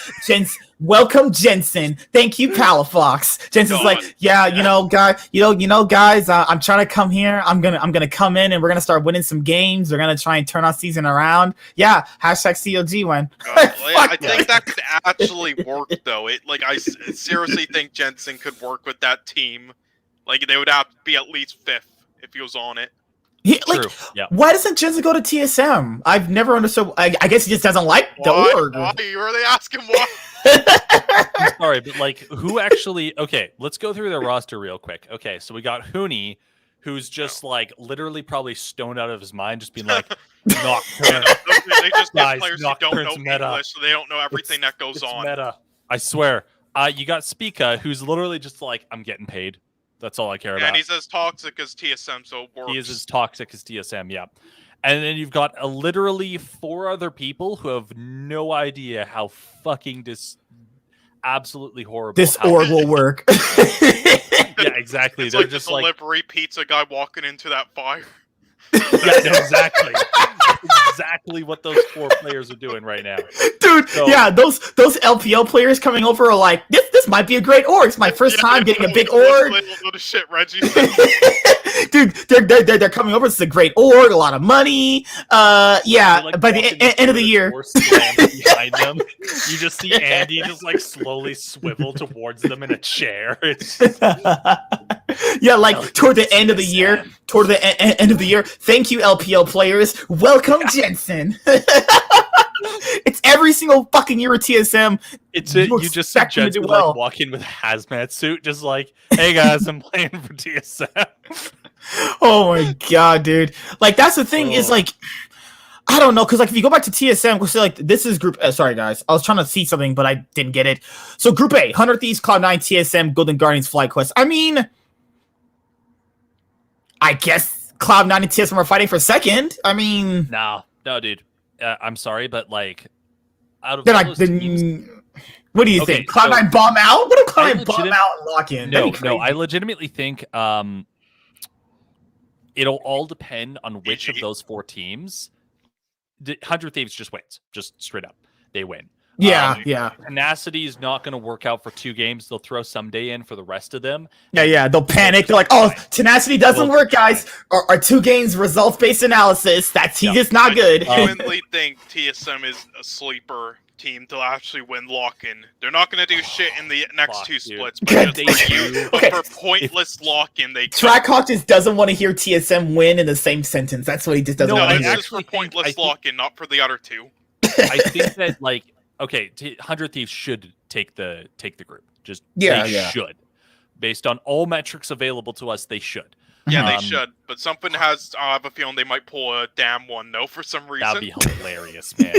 Welcome Jensen. Thank you, Palafox. Jensen's like, yeah, you know, guys, I'm trying to come here. I'm gonna come in and we're gonna start winning some games. We're gonna try and turn our season around. Yeah, hashtag CLG win. I think that could actually work though. I seriously think Jensen could work with that team. Like they would have to be at least 5th if he was on it. Like, True. Yeah. why doesn't Jensen go to TSM? I've never understood. I guess he just doesn't like the org. Why? You really asking why? I'm sorry, but like, who actually? Okay, let's go through their roster real quick. Okay, so we got Huni, who's just like literally probably stoned out of his mind, just being like, Nocturne. They just get Guys, players who don't know Nocturne's meta. English, so they don't know everything that goes It's on. meta. I swear. You got Spica, who's literally just like, I'm getting paid. That's all I care about. And he's as toxic as TSM, so it works. He is as toxic as TSM, yeah. And then you've got literally 4 other people who have no idea how fucking absolutely horrible This org will work. Yeah, exactly. It's They're like just the delivery pizza guy walking into that fire. yeah, no, exactly. Exactly what those 4 players are doing right now. Dude, So- yeah, those LPL players coming over are like, this might be a great org. It's my first time getting a big org. Little shit Reggie said. Dude, they're coming over. It's a great org, a lot of money. Yeah, They, like, by the walk in end of the door, year. door slams behind them. You just see Andy just like slowly swivel towards them in a chair. It's Yeah, like toward the end of the year. Toward the end of the year. Thank you, LPL players. Welcome, Jensen. It's every single fucking year with TSM. you just see expect him to Jensen do well. like walk in with a hazmat suit, just like, hey guys, I'm playing for TSM. Oh my god, dude! Like that's the thing is like, I don't know, because like if you go back to TSM, we'll say like this is group. Sorry guys, I was trying to see something but I didn't get it. So Group A: 100 Thieves, Cloud9, TSM, Golden Guardians, FlyQuest. I mean, I guess Cloud9 and TSM are fighting for second. I mean, No, dude. I'm sorry, but like, out of they're all like, those teams, what do you Okay, think? Cloud9 so bomb out? What do I Cloud9 bomb legit- out and lock in? That'd be no, crazy. I legitimately think it'll all depend on which of those 4 teams. 100 Thieves just wins, just straight up, they win. Yeah, yeah. Tenacity is not going to work out for 2 games. They'll throw someday in for the rest of them. Yeah, they'll panic. They're like, "Oh, Tenacity doesn't We'll work, be guys. Our 2 games results-based analysis. He's just not good." I genuinely think TSM is a sleeper team to actually win lock-in. They're not going to do shit in the next Fuck, 2 dude. splits, God but, They just do. but Okay. for pointless lock-in, they Trackhawk just doesn't want to hear TSM win in the same sentence. That's what he just doesn't No, No, want it's to hear. just for actually think- I pointless think- lock-in, not for the other 2. I think that like, okay, 100 Thieves should take the group. Just Yeah, they yeah. should. Based on all metrics available to us, they should. Yeah, they Um, should, but something has. I have a feeling they might pull a damn one, though, for some reason. That'd be hilarious, man.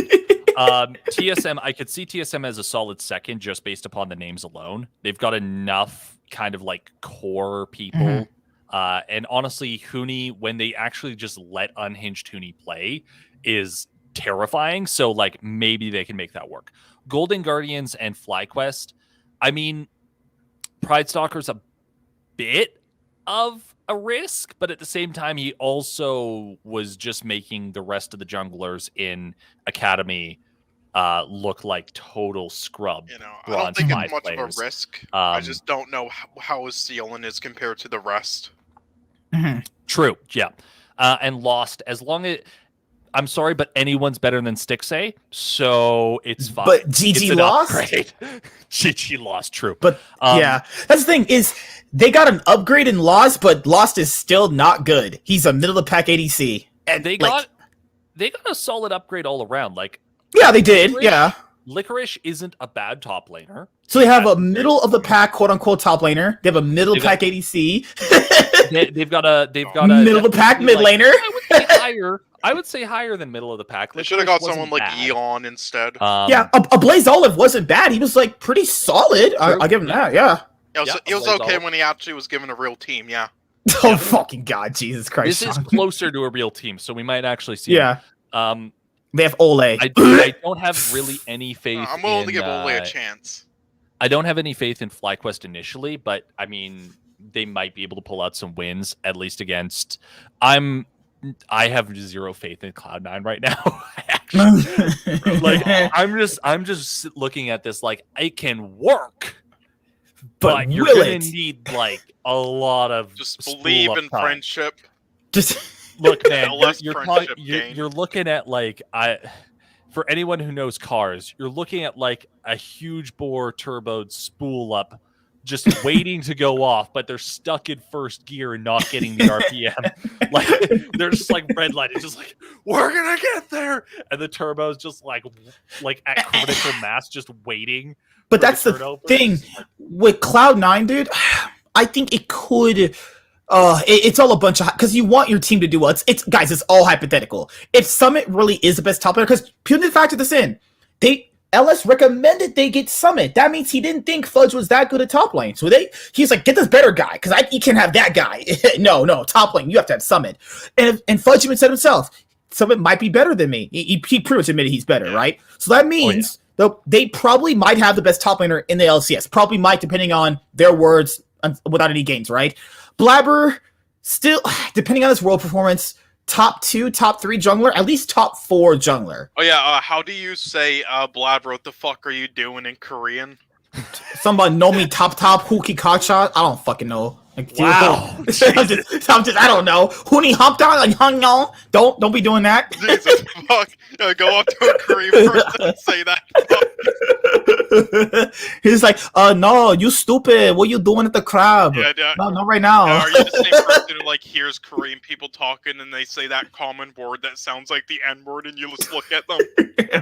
TSM, I could see TSM as a solid second just based upon the names alone. They've got enough kind of like core people. And honestly, Huni, when they actually just let unhinged Huni play, is terrifying. So like maybe they can make that work. Golden Guardians and FlyQuest, I mean, Pride Stalker's a bit of a risk, but at the same time, he also was just making the rest of the junglers in Academy look like total scrub. You know, I bronze don't think five it's much players. of a risk. I Um, just don't know how his ceiling is compared to the rest. True, yeah. And Lost, as long as I'm sorry, but anyone's better than Stixay, so it's fine. But It's GG an lost. upgrade. GG lost, true. But Um, yeah, that's the thing is they got an upgrade in Lost, but Lost is still not good. He's a middle of the pack ADC, and they like- got a solid upgrade all around. Like Yeah, they did. Licorice? Yeah. Licorice isn't a bad top laner. So they have a middle of the pack, quote unquote, top laner. They have a middle They've pack ADC. They've got a Middle of the pack mid like, laner. I would say higher than middle of the pack. They should have got Licorice someone wasn't like bad. Eon instead. Yeah, a Blaze Olive wasn't bad. He was like pretty solid. I'll give him that. Yeah. It was Blaze okay Olive. when he actually was given a real team, yeah. Oh fucking god, Jesus Christ! This is Sean. closer to a real team, so we might actually see. Yeah, It. they have Ole. I don't have really any faith. I'm willing in, to give Ole a chance. I don't have any faith in FlyQuest initially, but I mean, they might be able to pull out some wins at least against. I have zero faith in Cloud9 right now. Actually, like I'm just looking at this like it can work, but you're will gonna it? need like a lot of Just spool believe up in time. friendship. Just Look, man, LS friendship game. you're looking at like for anyone who knows cars, you're looking at like a huge bore turboed spool up just waiting to go off, but they're stuck in first gear and not getting the RPM. Like they're just like redlining, just like we're gonna get there, and the turbo's just like at critical mass, just waiting. But that's the thing with Cloud9, dude. I think it could. It's all a bunch of because you want your team to do well. It's guys. It's all hypothetical. If Summit really is the best top player, because people need to factor this in. LS recommended they get Summit. That means he didn't think Fudge was that good at top lane. So he's like, get this better guy, because you can't have that guy. no, top lane, you have to have Summit. And Fudge even said himself, Summit might be better than me. He pretty much admitted he's better, right? So that means they probably might have the best top laner in the LCS. Probably might, depending on their words, without any gains, right? Blabber, still, depending on his world performance, top 2, top 3 jungler, at least top 4 jungler. Oh yeah, how do you say Blabber, what the fuck are you doing in Korean? Somebody know me top hookie cockshot? I don't fucking know. Like, wow. I'm just I don't know. Hoonie hopped on like hung no. Don't be doing that. Jesus fuck. Go up to a Korean person and say that. He's like, no, you stupid. What you doing at the crowd? Yeah, no, not right now. Are you the same person who like hears Korean people talking and they say that common word that sounds like the N-word and you just look at them?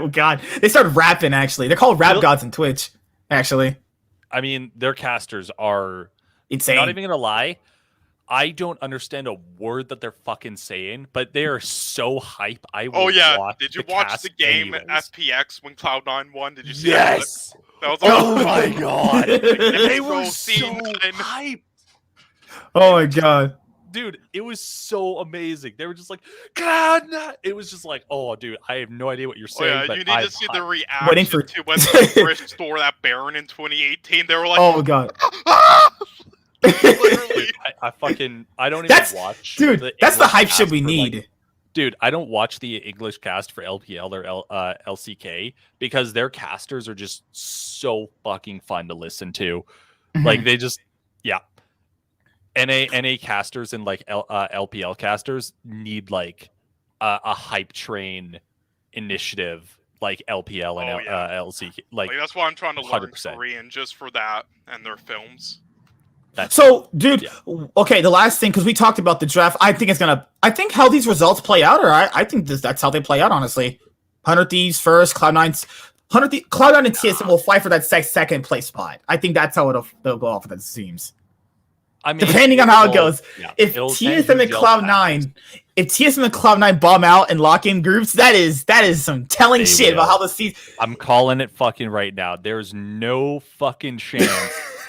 Oh god. They started rapping actually. They're called rap gods in Twitch, actually. I mean, their casters are insane. Not even gonna lie, I don't understand a word that they're fucking saying, but they are so hype. Did you watch the game at FPX when Cloud9 won? Did you see that? That was oh my god. They were so hyped. Oh my god. Dude, it was so amazing. They were just like, Cloud9. It was just like, oh, dude, I have no idea what you're saying. But you need to see the reaction to when the British stole that Baron in 2018. They were like, oh god. Literally. I don't even watch. Dude, that's the hype shit we need. Dude, I don't watch the English cast for LPL or LCK because their casters are just so fucking fun to listen to. Like they just, NA casters and like LPL casters need like a hype train initiative like LPL and LCK. Like that's why I'm trying to learn 100%. Korean just for that and their films. So, dude, okay, the last thing, because we talked about the draft, I think how these results play out, or I think that's how they play out, honestly. 100 Thieves first, Cloud9 and TSM will fight for that second place spot. I think that's how they'll go off, it seems. I mean, depending on how it goes. If TSM and Cloud9 bomb out and lock in groups, that is some telling shit about how the season. I'm calling it fucking right now. There's no fucking chance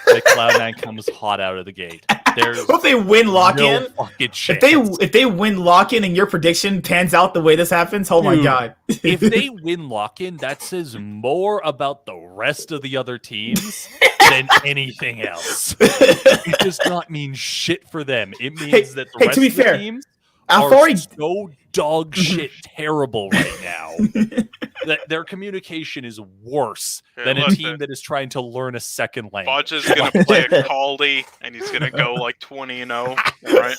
that Cloud9 comes hot out of the gate. If they win lock-in, if they win lock-in and your prediction pans out the way this happens, my god. If they win lock-in, that says more about the rest of the other teams than anything else. It does not mean shit for them. It means that the rest of the teams are so dog shit terrible right now that their communication is worse than a team that is trying to learn a second language. Fudge is going to play a Caldi, and he's going to go like 20-0, right?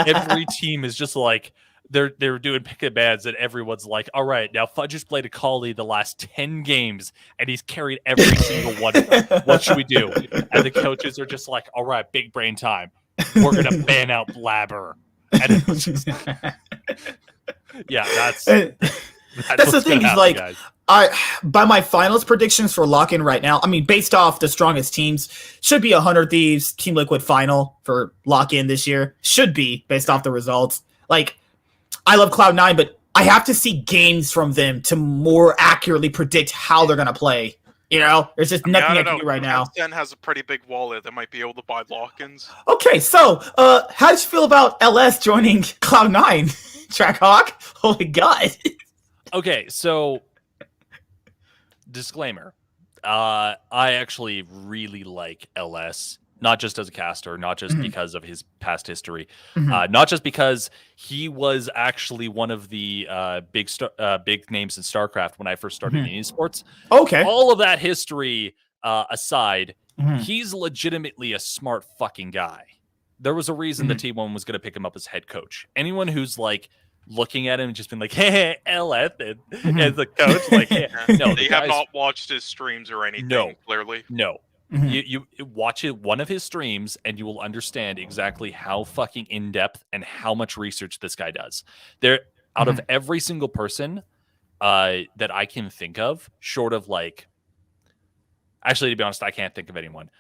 Every team is just like, they're doing pick bands, and everyone's like, all right, now Fudge has played a Caldi the last 10 games, and he's carried every single one of them. What should we do? And the coaches are just like, all right, big brain time. We're going to ban out Blabber. And it's just, that's the thing is, like, guys. By my finals predictions for lock-in right now, I mean, based off the strongest teams, should be 100 Thieves Team Liquid final for lock-in this year. Should be, based off the results. Like, I love Cloud9, but I have to see games from them to more accurately predict how they're going to play. You know, there's just nothing I can do right now. Tencent has a pretty big wallet that might be able to buy lock-ins. Okay, so how did you feel about LS joining Cloud9? Trackhawk? Oh my god. Okay, so disclaimer. I actually really like LS, not just as a caster, not just because of his past history, not just because he was actually one of the big names in StarCraft when I first started in esports. Okay. All of that history aside, he's legitimately a smart fucking guy. There was a reason the T1 was going to pick him up as head coach. Anyone who's like looking at him and just been like, hey, LF, as the coach, like, hey. No, they have not watched his streams or anything, clearly. No. You watch one of his streams and you will understand exactly how fucking in depth and how much research this guy does. Out of every single person that I can think of, short of like, actually to be honest, I can't think of anyone.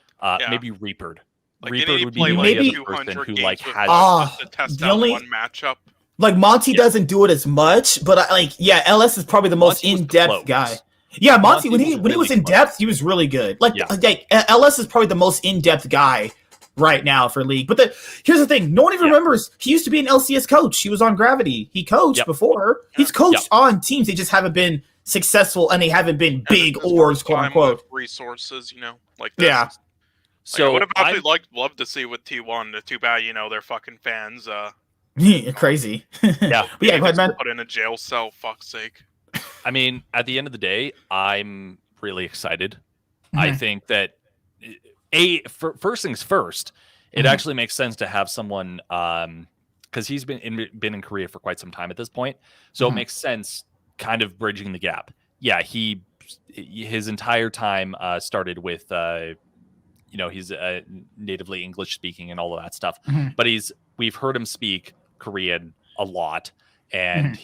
Maybe Reapered. Like Reapered would be like, the maybe only person who like has just to test the out only- one matchup. Like Monty doesn't do it as much, but LS is probably the most Monty was in-depth close. guy. Yeah, Monty when he really was in close. depth, he was really good. Like LS is probably the most in-depth guy right now for League. But here's the thing: no one even remembers he used to be an LCS coach. He was on Gravity. He coached before. He's coached on teams. They just haven't been successful, and they haven't been big orbs, quote unquote. Resources, like this. Yeah. So I would have actually loved to see with T1. Too bad, they're fucking fans. Crazy. Yeah. But yeah, go ahead, man. Put in a jail cell. Fuck's sake. I mean, at the end of the day, I'm really excited. I think that first things first, it actually makes sense to have someone because he's been in Korea for quite some time at this point, so it makes sense, kind of bridging the gap. Yeah, his entire time started with he's natively English speaking and all of that stuff, but we've heard him speak Korean a lot, and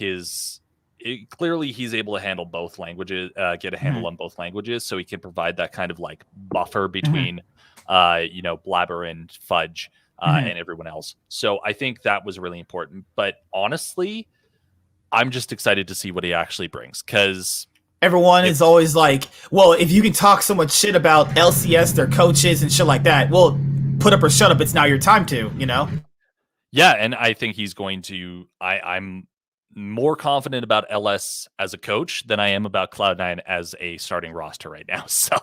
clearly he's able to handle both languages, get a handle on both languages, so he can provide that kind of like buffer between Blabber and Fudge and everyone else. So I think that was really important. But honestly, I'm just excited to see what he actually brings, because everyone is always like, well, if you can talk so much shit about LCS, their coaches and shit like that, well, put up or shut up. It's now your time to, Yeah, and I think he's going to. I'm more confident about LS as a coach than I am about Cloud9 as a starting roster right now. So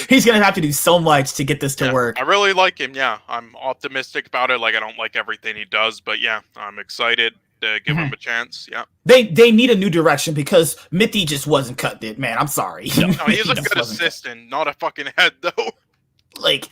he's gonna have to do so much to get this to work. I really like him. Yeah, I'm optimistic about it. Like, I don't like everything he does, but yeah, I'm excited to give him a chance. Yeah, they need a new direction because Mithy just wasn't cutting it, man. I'm sorry. No, he's a good assistant, not a fucking head though. Like,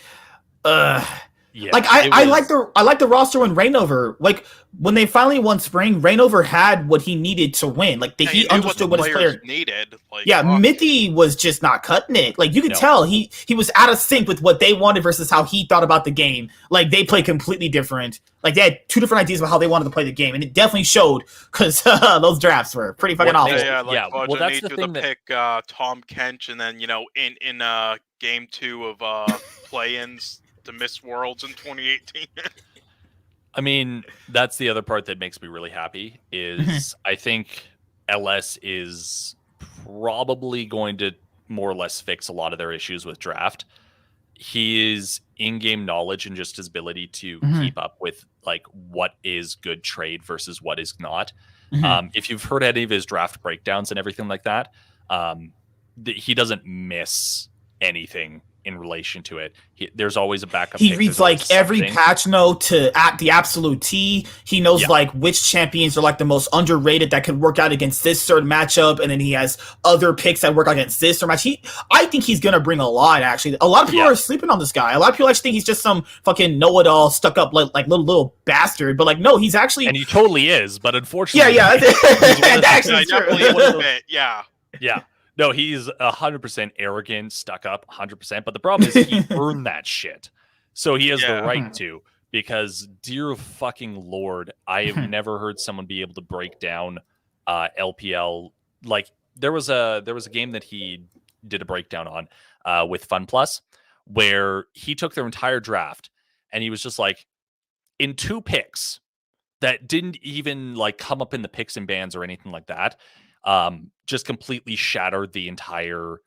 yeah, like I like the roster when Rainover, like when they finally won Spring, Rainover had what he needed to win. Like he understood what his player needed. Like, Mithy was just not cutting it. Like you could tell he was out of sync with what they wanted versus how he thought about the game. Like they play completely different. Like they had two different ideas about how they wanted to play the game, and it definitely showed because those drafts were pretty fucking awful. Well, that's the thing. Pick Tom Kench, and then in game 2 of play-ins to Miss Worlds in 2018. I mean, that's the other part that makes me really happy is I think LS is probably going to more or less fix a lot of their issues with draft. His in-game knowledge and just his ability to keep up with like what is good trade versus what is not. If you've heard any of his draft breakdowns and everything like that, he doesn't miss anything in relation to it. There's always a backup. He reads like every patch note to at the absolute T. He knows like which champions are like the most underrated that could work out against this certain matchup, and then he has other picks that work against this certain match. I think he's gonna bring a lot. Actually, a lot of people are sleeping on this guy. A lot of people actually think he's just some fucking know-it-all, stuck-up like little bastard. But like, no, he's actually, and he totally is. But unfortunately, yeah. No, he's 100% arrogant, stuck up, 100%. But the problem is he earned that shit. So he has the right to, because dear fucking Lord, I have never heard someone be able to break down LPL. Like there was a game that he did a breakdown on with Fun Plus, where he took their entire draft and he was just like, in 2 picks that didn't even like come up in the picks and bans or anything like that. Just completely shattered the entire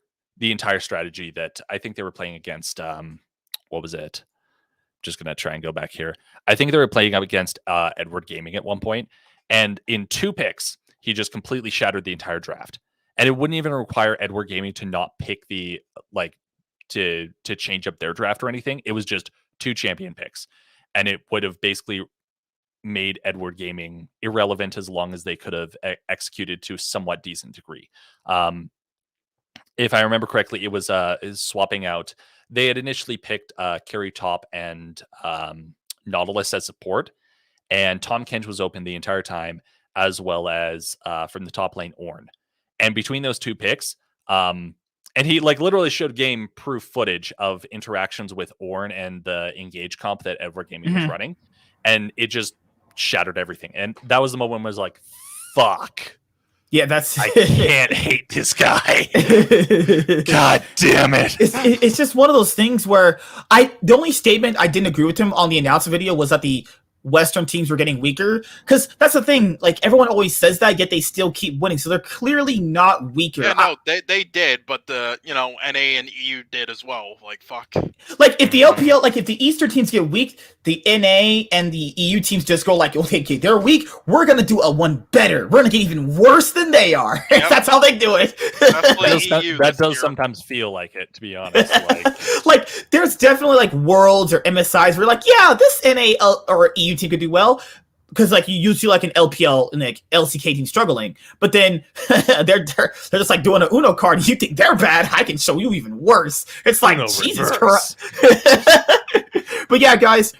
strategy that I think they were playing against. What was it? Just gonna try and go back here. I think they were playing up against Edward Gaming at one point, and in 2 picks, he just completely shattered the entire draft. And it wouldn't even require Edward Gaming to not pick the to change up their draft or anything. It was just 2 champion picks, and it would have basically made Edward Gaming irrelevant as long as they could have executed to a somewhat decent degree. If I remember correctly, it was swapping out. They had initially picked Carry Top and Nautilus as support, and Tom Kench was open the entire time, as well as from the top lane Ornn. And between those 2 picks, And he like literally showed game proof footage of interactions with Ornn and the engage comp that Edward Gaming was running, and it just shattered everything. And that was the moment when I was like, "Fuck." Yeah, that's. I can't hate this guy. God damn it! It's just one of those things where the only statement I didn't agree with him on the announcement video was that the Western teams were getting weaker, because that's the thing. Like, everyone always says that, yet they still keep winning, so they're clearly not weaker. Yeah, no, they did, but the NA and EU did as well. Like, fuck. Like, if the LPL, like if the Eastern teams get weak, the NA and the EU teams just go like, okay, they're weak, we're gonna do a one better. We're gonna get even worse than they are. Yep. That's how they do it. That does sometimes feel like it, to be honest. Like, there's definitely like worlds or MSIs where like, yeah, this NA or EU team could do well, because like you see like an LPL and like LCK team struggling, but then they're just like doing a Uno card. You think they're bad? I can show you even worse. It's like, Jesus Christ. But yeah, guys,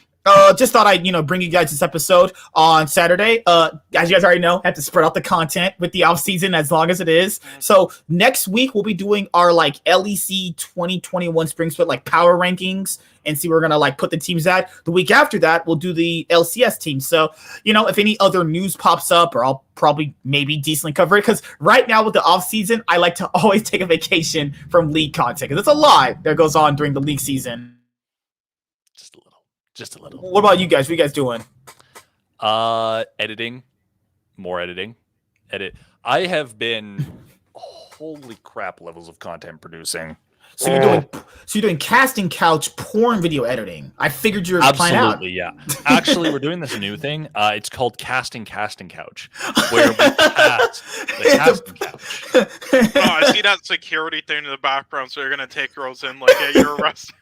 just thought I'd bring you guys this episode on Saturday. As you guys already know, I have to spread out the content with the off season as long as it is. So next week we'll be doing our like LEC 2021 spring split like power rankings and see where we're gonna like put the teams at. The week after that we'll do the LCS team. So if any other news pops up, or I'll probably maybe decently cover it, because right now with the off season I like to always take a vacation from league content, because it's a lot that goes on during the league season. Just a little. What about you guys? What are you guys doing? Editing. More editing. I have been holy crap levels of content producing. So you're doing casting couch porn video editing. I figured you were playing out. Absolutely, yeah. Actually, we're doing this new thing. It's called casting couch, where we cast the casting couch. Oh, I see that security thing in the background, so you're gonna take girls in like, yeah, you're arrested.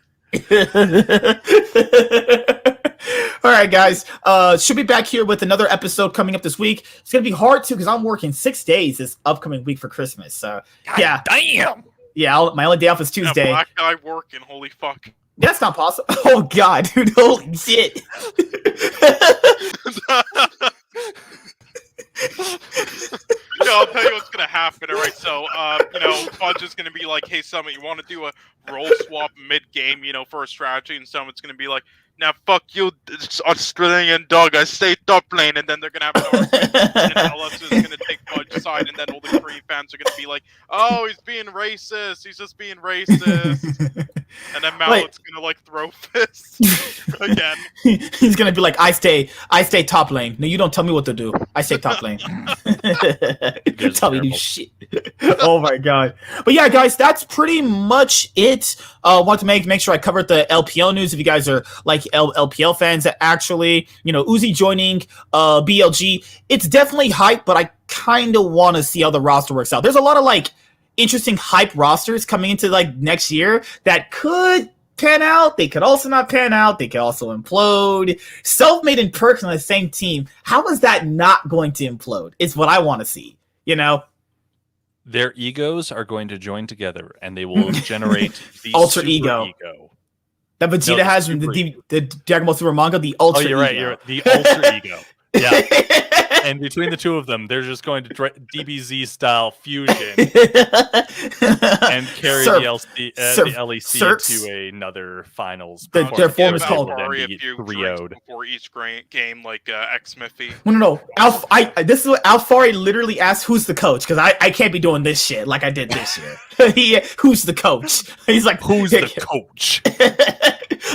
All right, guys. Should be back here with another episode coming up this week. It's gonna be hard too, because I'm working 6 days this upcoming week for Christmas. So God damn. Yeah, my only day off is Tuesday. Yeah, black guy working. Holy fuck. That's not possible. Oh god, dude. Holy shit. Yeah, I'll tell you what's gonna happen. All right, so Fudge is gonna be like, "Hey, Summit, you want to do a role swap mid-game, for a strategy?" And Summit's gonna be like, "Now, fuck you, Australian dog. I stay top lane," and then they're gonna have an argument, and LS is gonna take Fudge's side, and then all the Korean fans are gonna be like, "Oh, he's being racist. He's just being racist." And then Mallet's gonna like throw fists again. He's gonna be like, I stay top lane. No, you don't tell me what to do. I stay top lane. You tell me to do shit. Oh my god. But yeah, guys, that's pretty much it. Want to make sure I covered the LPL news. If you guys are like LPL fans, that actually, UZI joining BLG, it's definitely hype, but I kind of want to see how the roster works out. There's a lot of like interesting hype rosters coming into like next year that could pan out. They could also not pan out. They could also implode. Self-made and Perks on the same team. How is that not going to implode? It's what I want to see. Their egos are going to join together, and they will generate the alter ego that Vegeta has in the Dragon Ball Super manga. The ultra. Oh, you're right. You're the alter ego. Yeah. And between the two of them, they're just going to DBZ style fusion and carry the LEC to another finals. Their form is called before each game, like X-Smithy. No. This is what Alfari literally asked, "Who's the coach?" Because I can't be doing this shit like I did this year. Who's the coach? He's like, "Who's the coach?"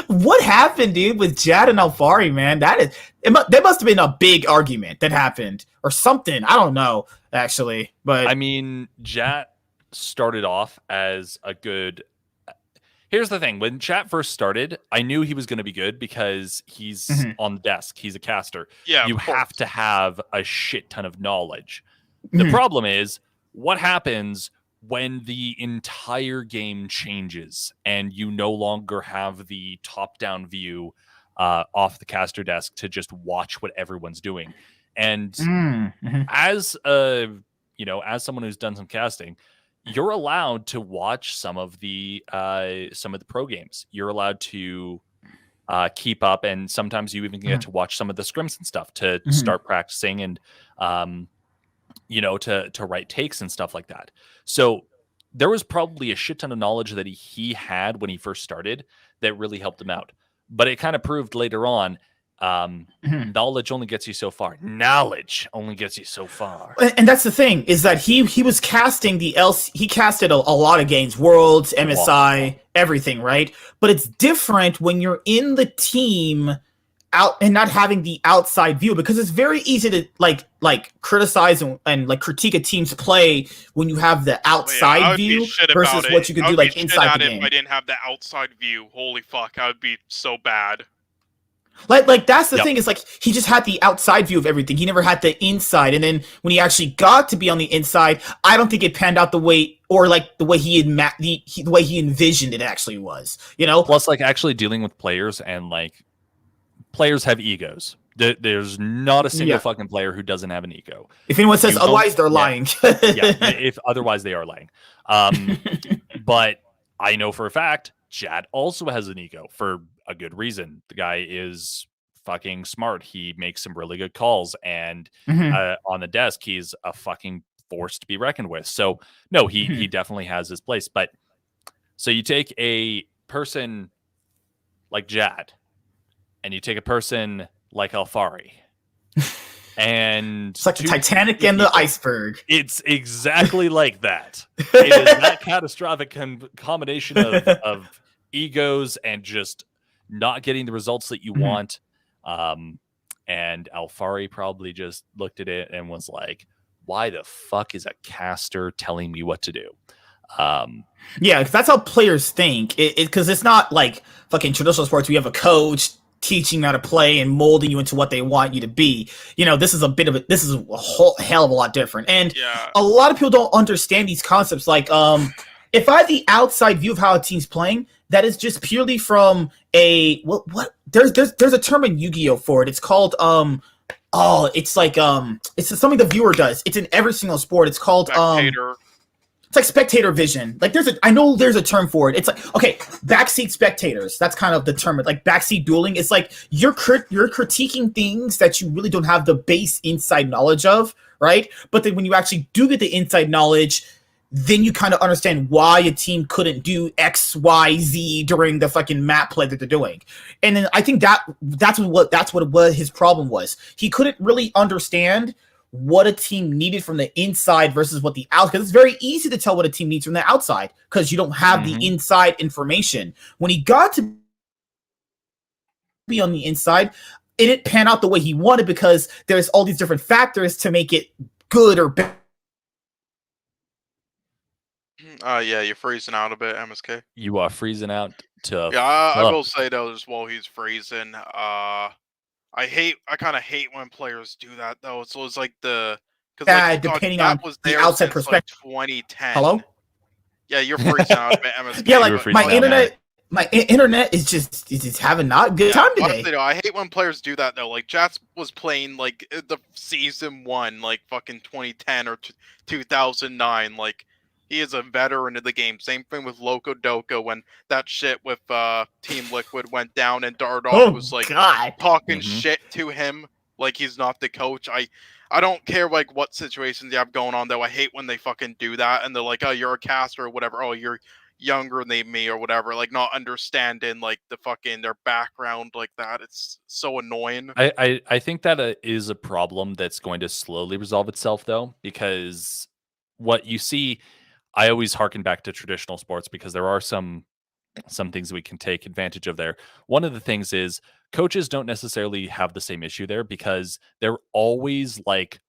What happened, dude, with Jad and Alfari, man? There must have been a big argument that happened or something. I don't know, actually. But I mean, Jad started off as a good... Here's the thing. When Chat first started, I knew he was going to be good because he's on the desk. He's a caster. Yeah, you have to have a shit ton of knowledge. The problem is, what happens when the entire game changes and you no longer have the top-down view off the caster desk to just watch what everyone's doing? And as someone who's done some casting, you're allowed to watch some of the pro games. You're allowed to keep up, and sometimes you even get to watch some of the scrims and stuff to start practicing and to write takes and stuff like that. So there was probably a shit ton of knowledge that he had when he first started that really helped him out. But it kind of proved later on, knowledge only gets you so far. Knowledge only gets you so far. And that's the thing, is that he was casting he casted a lot of games, Worlds, MSI, everything, right? But it's different when you're in the team out and not having the outside view, because it's very easy to like criticize and like critique a team's play when you have the outside view versus what you could do like inside the game. If I didn't have the outside view, holy fuck, I would be so bad. Like that's the thing, is like he just had the outside view of everything. He never had the inside, and then when he actually got to be on the inside, I don't think it panned out the way, or like the way he had the way he envisioned it actually was. You know, plus like actually dealing with players, and like players have egos. There's not a single fucking player who doesn't have an ego. If anyone says otherwise, they're lying. If otherwise they are lying. But I know for a fact Chad also has an ego for a good reason. The guy is fucking smart. He makes some really good calls, and on the desk, he's a fucking force to be reckoned with. So no, he definitely has his place. But so you take a person like Jad, and you take a person like Alfari, and it's like the Titanic and the iceberg. It's exactly like that. It is that catastrophic combination of egos and just not getting the results that you want. And Alfari probably just looked at it and was like, why the fuck is a caster telling me what to do? Yeah, because that's how players think. Because it's not like fucking traditional sports where you have a coach teaching you how to play and molding you into what they want you to be. You know, this is a whole hell of a lot different. And a lot of people don't understand these concepts. Like, if I have the outside view of how a team's playing, that is just purely from a what there's a term in Yu-Gi-Oh for it. It's called it's like it's something the viewer does. It's in every single sport. It's called spectator. It's like spectator vision. Like I know there's a term for it. It's like, okay, backseat spectators. That's kind of the term. Like backseat dueling. It's like you're critiquing things that you really don't have the base inside knowledge of, right? But then when you actually do get the inside knowledge, then you kind of understand why a team couldn't do X, Y, Z during the fucking map play that they're doing. And then I think that's what his problem was. He couldn't really understand what a team needed from the inside versus what the outside. Because it's very easy to tell what a team needs from the outside because you don't have the inside information. When he got to be on the inside, it didn't pan out the way he wanted because there's all these different factors to make it good or bad. Yeah, you're freezing out a bit, MSK. You are freezing out to. Yeah, I will say though, just while he's freezing, I kind of hate when players do that though. So it's like depending on the outside perspective. Like 2010. Hello? Yeah, you're freezing out a bit, MSK. Yeah, like my internet is just having not good time today. Honestly, though, I hate when players do that though. Like Jats was playing like the season 1, like fucking 2010 or 2009. Like he is a veteran of the game. Same thing with Loco Doco when that shit with Team Liquid went down and Dardoff was like talking shit to him like he's not the coach. I don't care like what situations you have going on though. I hate when they fucking do that and they're like, oh, you're a caster or whatever. Oh, you're younger than me or whatever. Like not understanding like the fucking their background like that. It's so annoying. I think that is a problem that's going to slowly resolve itself though, because what you see. I always harken back to traditional sports because there are some things we can take advantage of there. One of the things is coaches don't necessarily have the same issue there because they're always like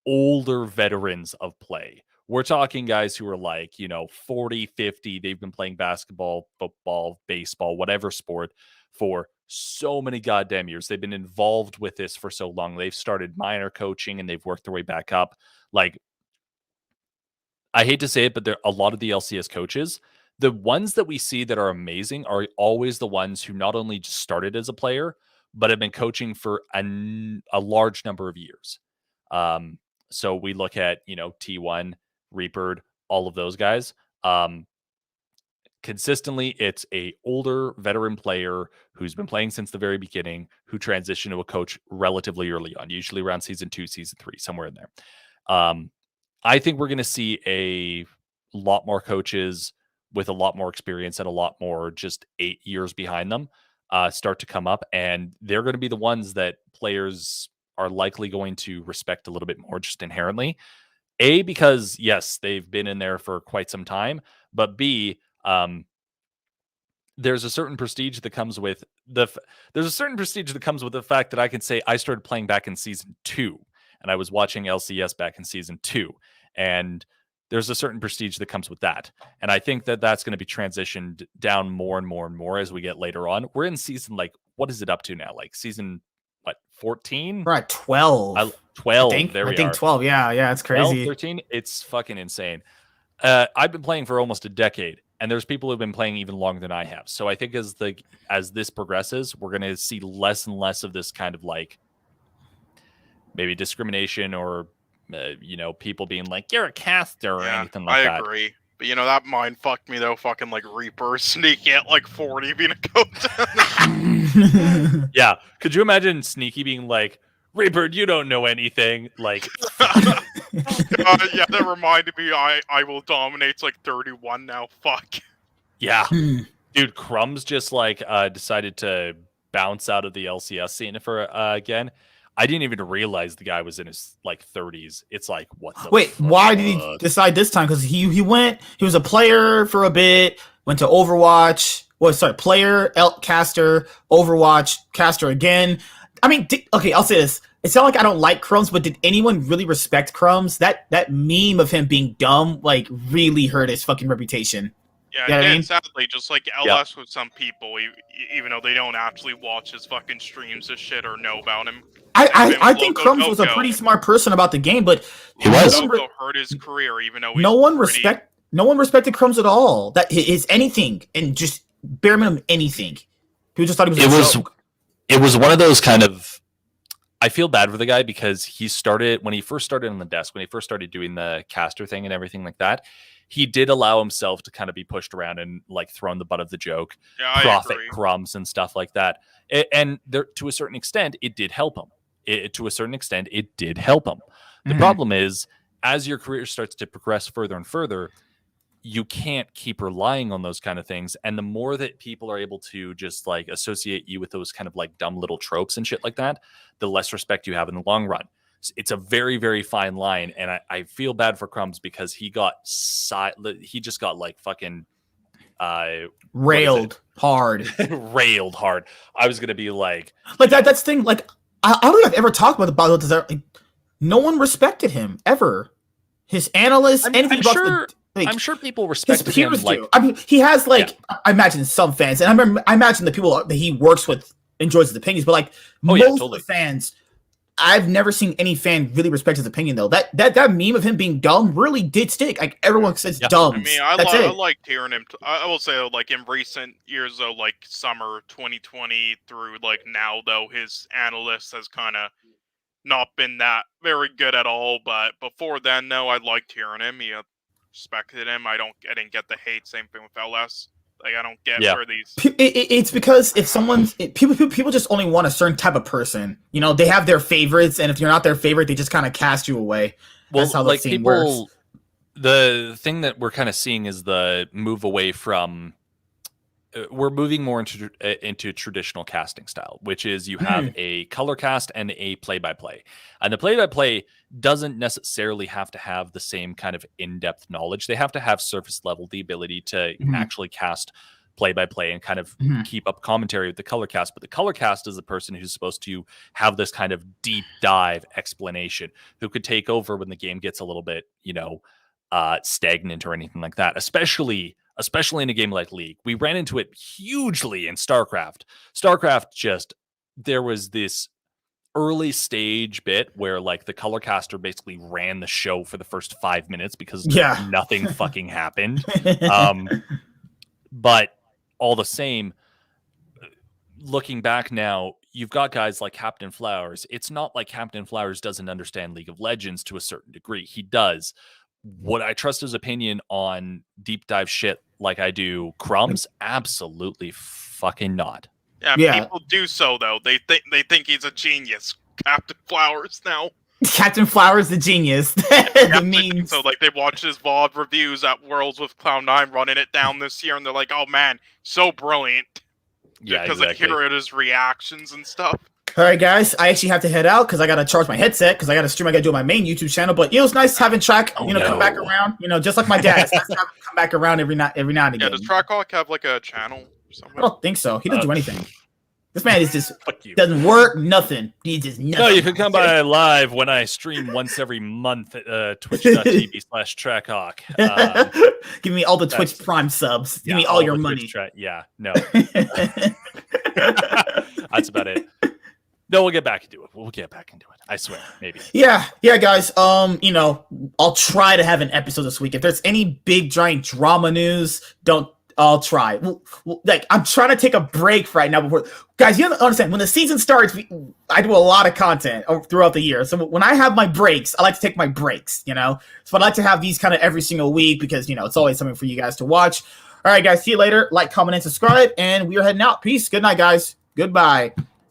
older veterans of play. We're talking guys who are like, 40, 50. They've been playing basketball, football, baseball, whatever sport for so many goddamn years. They've been involved with this for so long. They've started minor coaching and they've worked their way back up. Like, I hate to say it, but a lot of the LCS coaches, the ones that we see that are amazing are always the ones who not only just started as a player, but have been coaching for a large number of years. So we look at, T1, Reaper, all of those guys. Consistently, it's a older veteran player who's been playing since the very beginning, who transitioned to a coach relatively early on, usually around season 2, season 3, somewhere in there. I think we're going to see a lot more coaches with a lot more experience and a lot more just 8 years behind them start to come up, and they're going to be the ones that players are likely going to respect a little bit more just inherently. A, because yes, they've been in there for quite some time, but B, there's a certain prestige that comes with the fact that I can say I started playing back in season 2, and I was watching LCS back in season 2, and there's a certain prestige that comes with that. And I think that that's going to be transitioned down more and more and more as we get later on. We're in season, like, what is it up to now? Like season, what, 14? We're at 12. 12. I think 12. 12. Yeah, it's crazy. 12, 13. It's fucking insane. I've been playing for almost a decade, and there's people who've been playing even longer than I have. So I think as this progresses, we're going to see less and less of this kind of like maybe discrimination or people being like, you're a caster or anything like that. I agree. But that mind fucked me though. Fucking like Reaper sneaking at like 40 being a coach. Yeah. Could you imagine Sneaky being like, Reaper, you don't know anything. Like, yeah, that reminded me. I will dominate like 31 now. Fuck. Yeah, dude. Crumbs just like decided to bounce out of the LCS scene for again. I didn't even realize the guy was in his like 30s. It's like, what the fuck? Why did he decide this time? Because he was a player for a bit, went to Overwatch. Player, caster, Overwatch, caster again. I mean, okay, I'll say this. It's not like I don't like Crumbs, but did anyone really respect Crumbs? That meme of him being dumb, like, really hurt his fucking reputation. Yeah, it did, sadly, just like LS with some people, even though they don't actually watch his fucking streams and shit or know about him. I think Crumbs was a pretty smart person about the game, but he was hurt his career, even though no one respected Crumbs at all. That is anything, and just bare minimum anything. People just thought he was a joke. It was one of those kind of. I feel bad for the guy because when he first started on the desk, when he first started doing the caster thing and everything like that, he did allow himself to kind of be pushed around and like thrown the butt of the joke, profit crumbs and stuff like that. And there, to a certain extent, it did help him. The problem is, as your career starts to progress further and further, you can't keep relying on those kind of things. And the more that people are able to just like associate you with those kind of like dumb little tropes and shit like that, the less respect you have in the long run. It's a very, very fine line. And I feel bad for Crumbs because he just got like fucking railed hard. Railed hard. I was going to be like that's the thing. Like, I don't think I've ever talked about this. Like, no one respected him ever. His analysts, anything about I'm sure people respect him. Like, I mean, he has like I imagine some fans, and I imagine the people that he works with enjoys his opinions, but like most of the fans, I've never seen any fan really respect his opinion though. That meme of him being dumb really did stick. Like everyone says dumb. I mean, I liked hearing him. I will say like in recent years though, like summer 2020 through like now though, his analyst has kind of not been that very good at all. But before then, no, I liked hearing him. He respected him. I didn't get the hate. Same thing with LS. Like I don't get where these. It's because if people just only want a certain type of person. You know, they have their favorites, and if you're not their favorite, they just kind of cast you away. That's how the scene works. The thing that we're kind of seeing is the move away from. We're moving more into traditional casting style, which is you have a color cast and a play-by-play. And the play-by-play doesn't necessarily have to have the same kind of in-depth knowledge. They have to have surface level, the ability to actually cast play-by-play and kind of keep up commentary with the color cast. But the color cast is the person who's supposed to have this kind of deep dive explanation, who could take over when the game gets a little bit, stagnant or anything like that, especially in a game like League. We ran into it hugely in StarCraft. There was this early stage bit where like the color caster basically ran the show for the first 5 minutes because nothing fucking happened. But all the same, looking back now, you've got guys like Captain Flowers. It's not like Captain Flowers doesn't understand League of Legends to a certain degree. He does. Would I trust his opinion on deep dive shit like I do Crumbs? Absolutely fucking not. Yeah, people do so though. They think he's a genius, Captain Flowers now. Captain Flowers, the genius. Yeah, The memes. so like they watched his VOD reviews at Worlds with Cloud9 running it down this year, and they're like, "Oh man, so brilliant!" Yeah, Because exactly. I hear his reactions and stuff. All right, guys, I actually have to head out because I got to charge my headset because I got to stream. I got to do it on my main YouTube channel. But it was nice having Track, Oh, come back around. Just like my dad. It's nice to have him come back around every now and Yeah, again. does Trackhawk have like a channel or I something? don't think so. He doesn't do anything. This man is just Fuck you. doesn't work. Nothing. He just nothing. No, you can come by live when I stream once every month at twitch.tv/Trackhawk. Give me all the Twitch Prime subs. Give me all your money. No. That's about it. No, we'll get back into it. We'll get back into it. I swear, maybe. Yeah, guys. I'll try to have an episode this week. If there's any big giant drama news, I'll try. Like, I'm trying to take a break right now before. Guys, you have to understand, when the season starts, I do a lot of content throughout the year. So when I have my breaks, I like to take my breaks, So I'd like to have these kind of every single week because, it's always something for you guys to watch. All right, guys, see you later. Like, comment, and subscribe. And we are heading out. Peace. Good night, guys. Goodbye.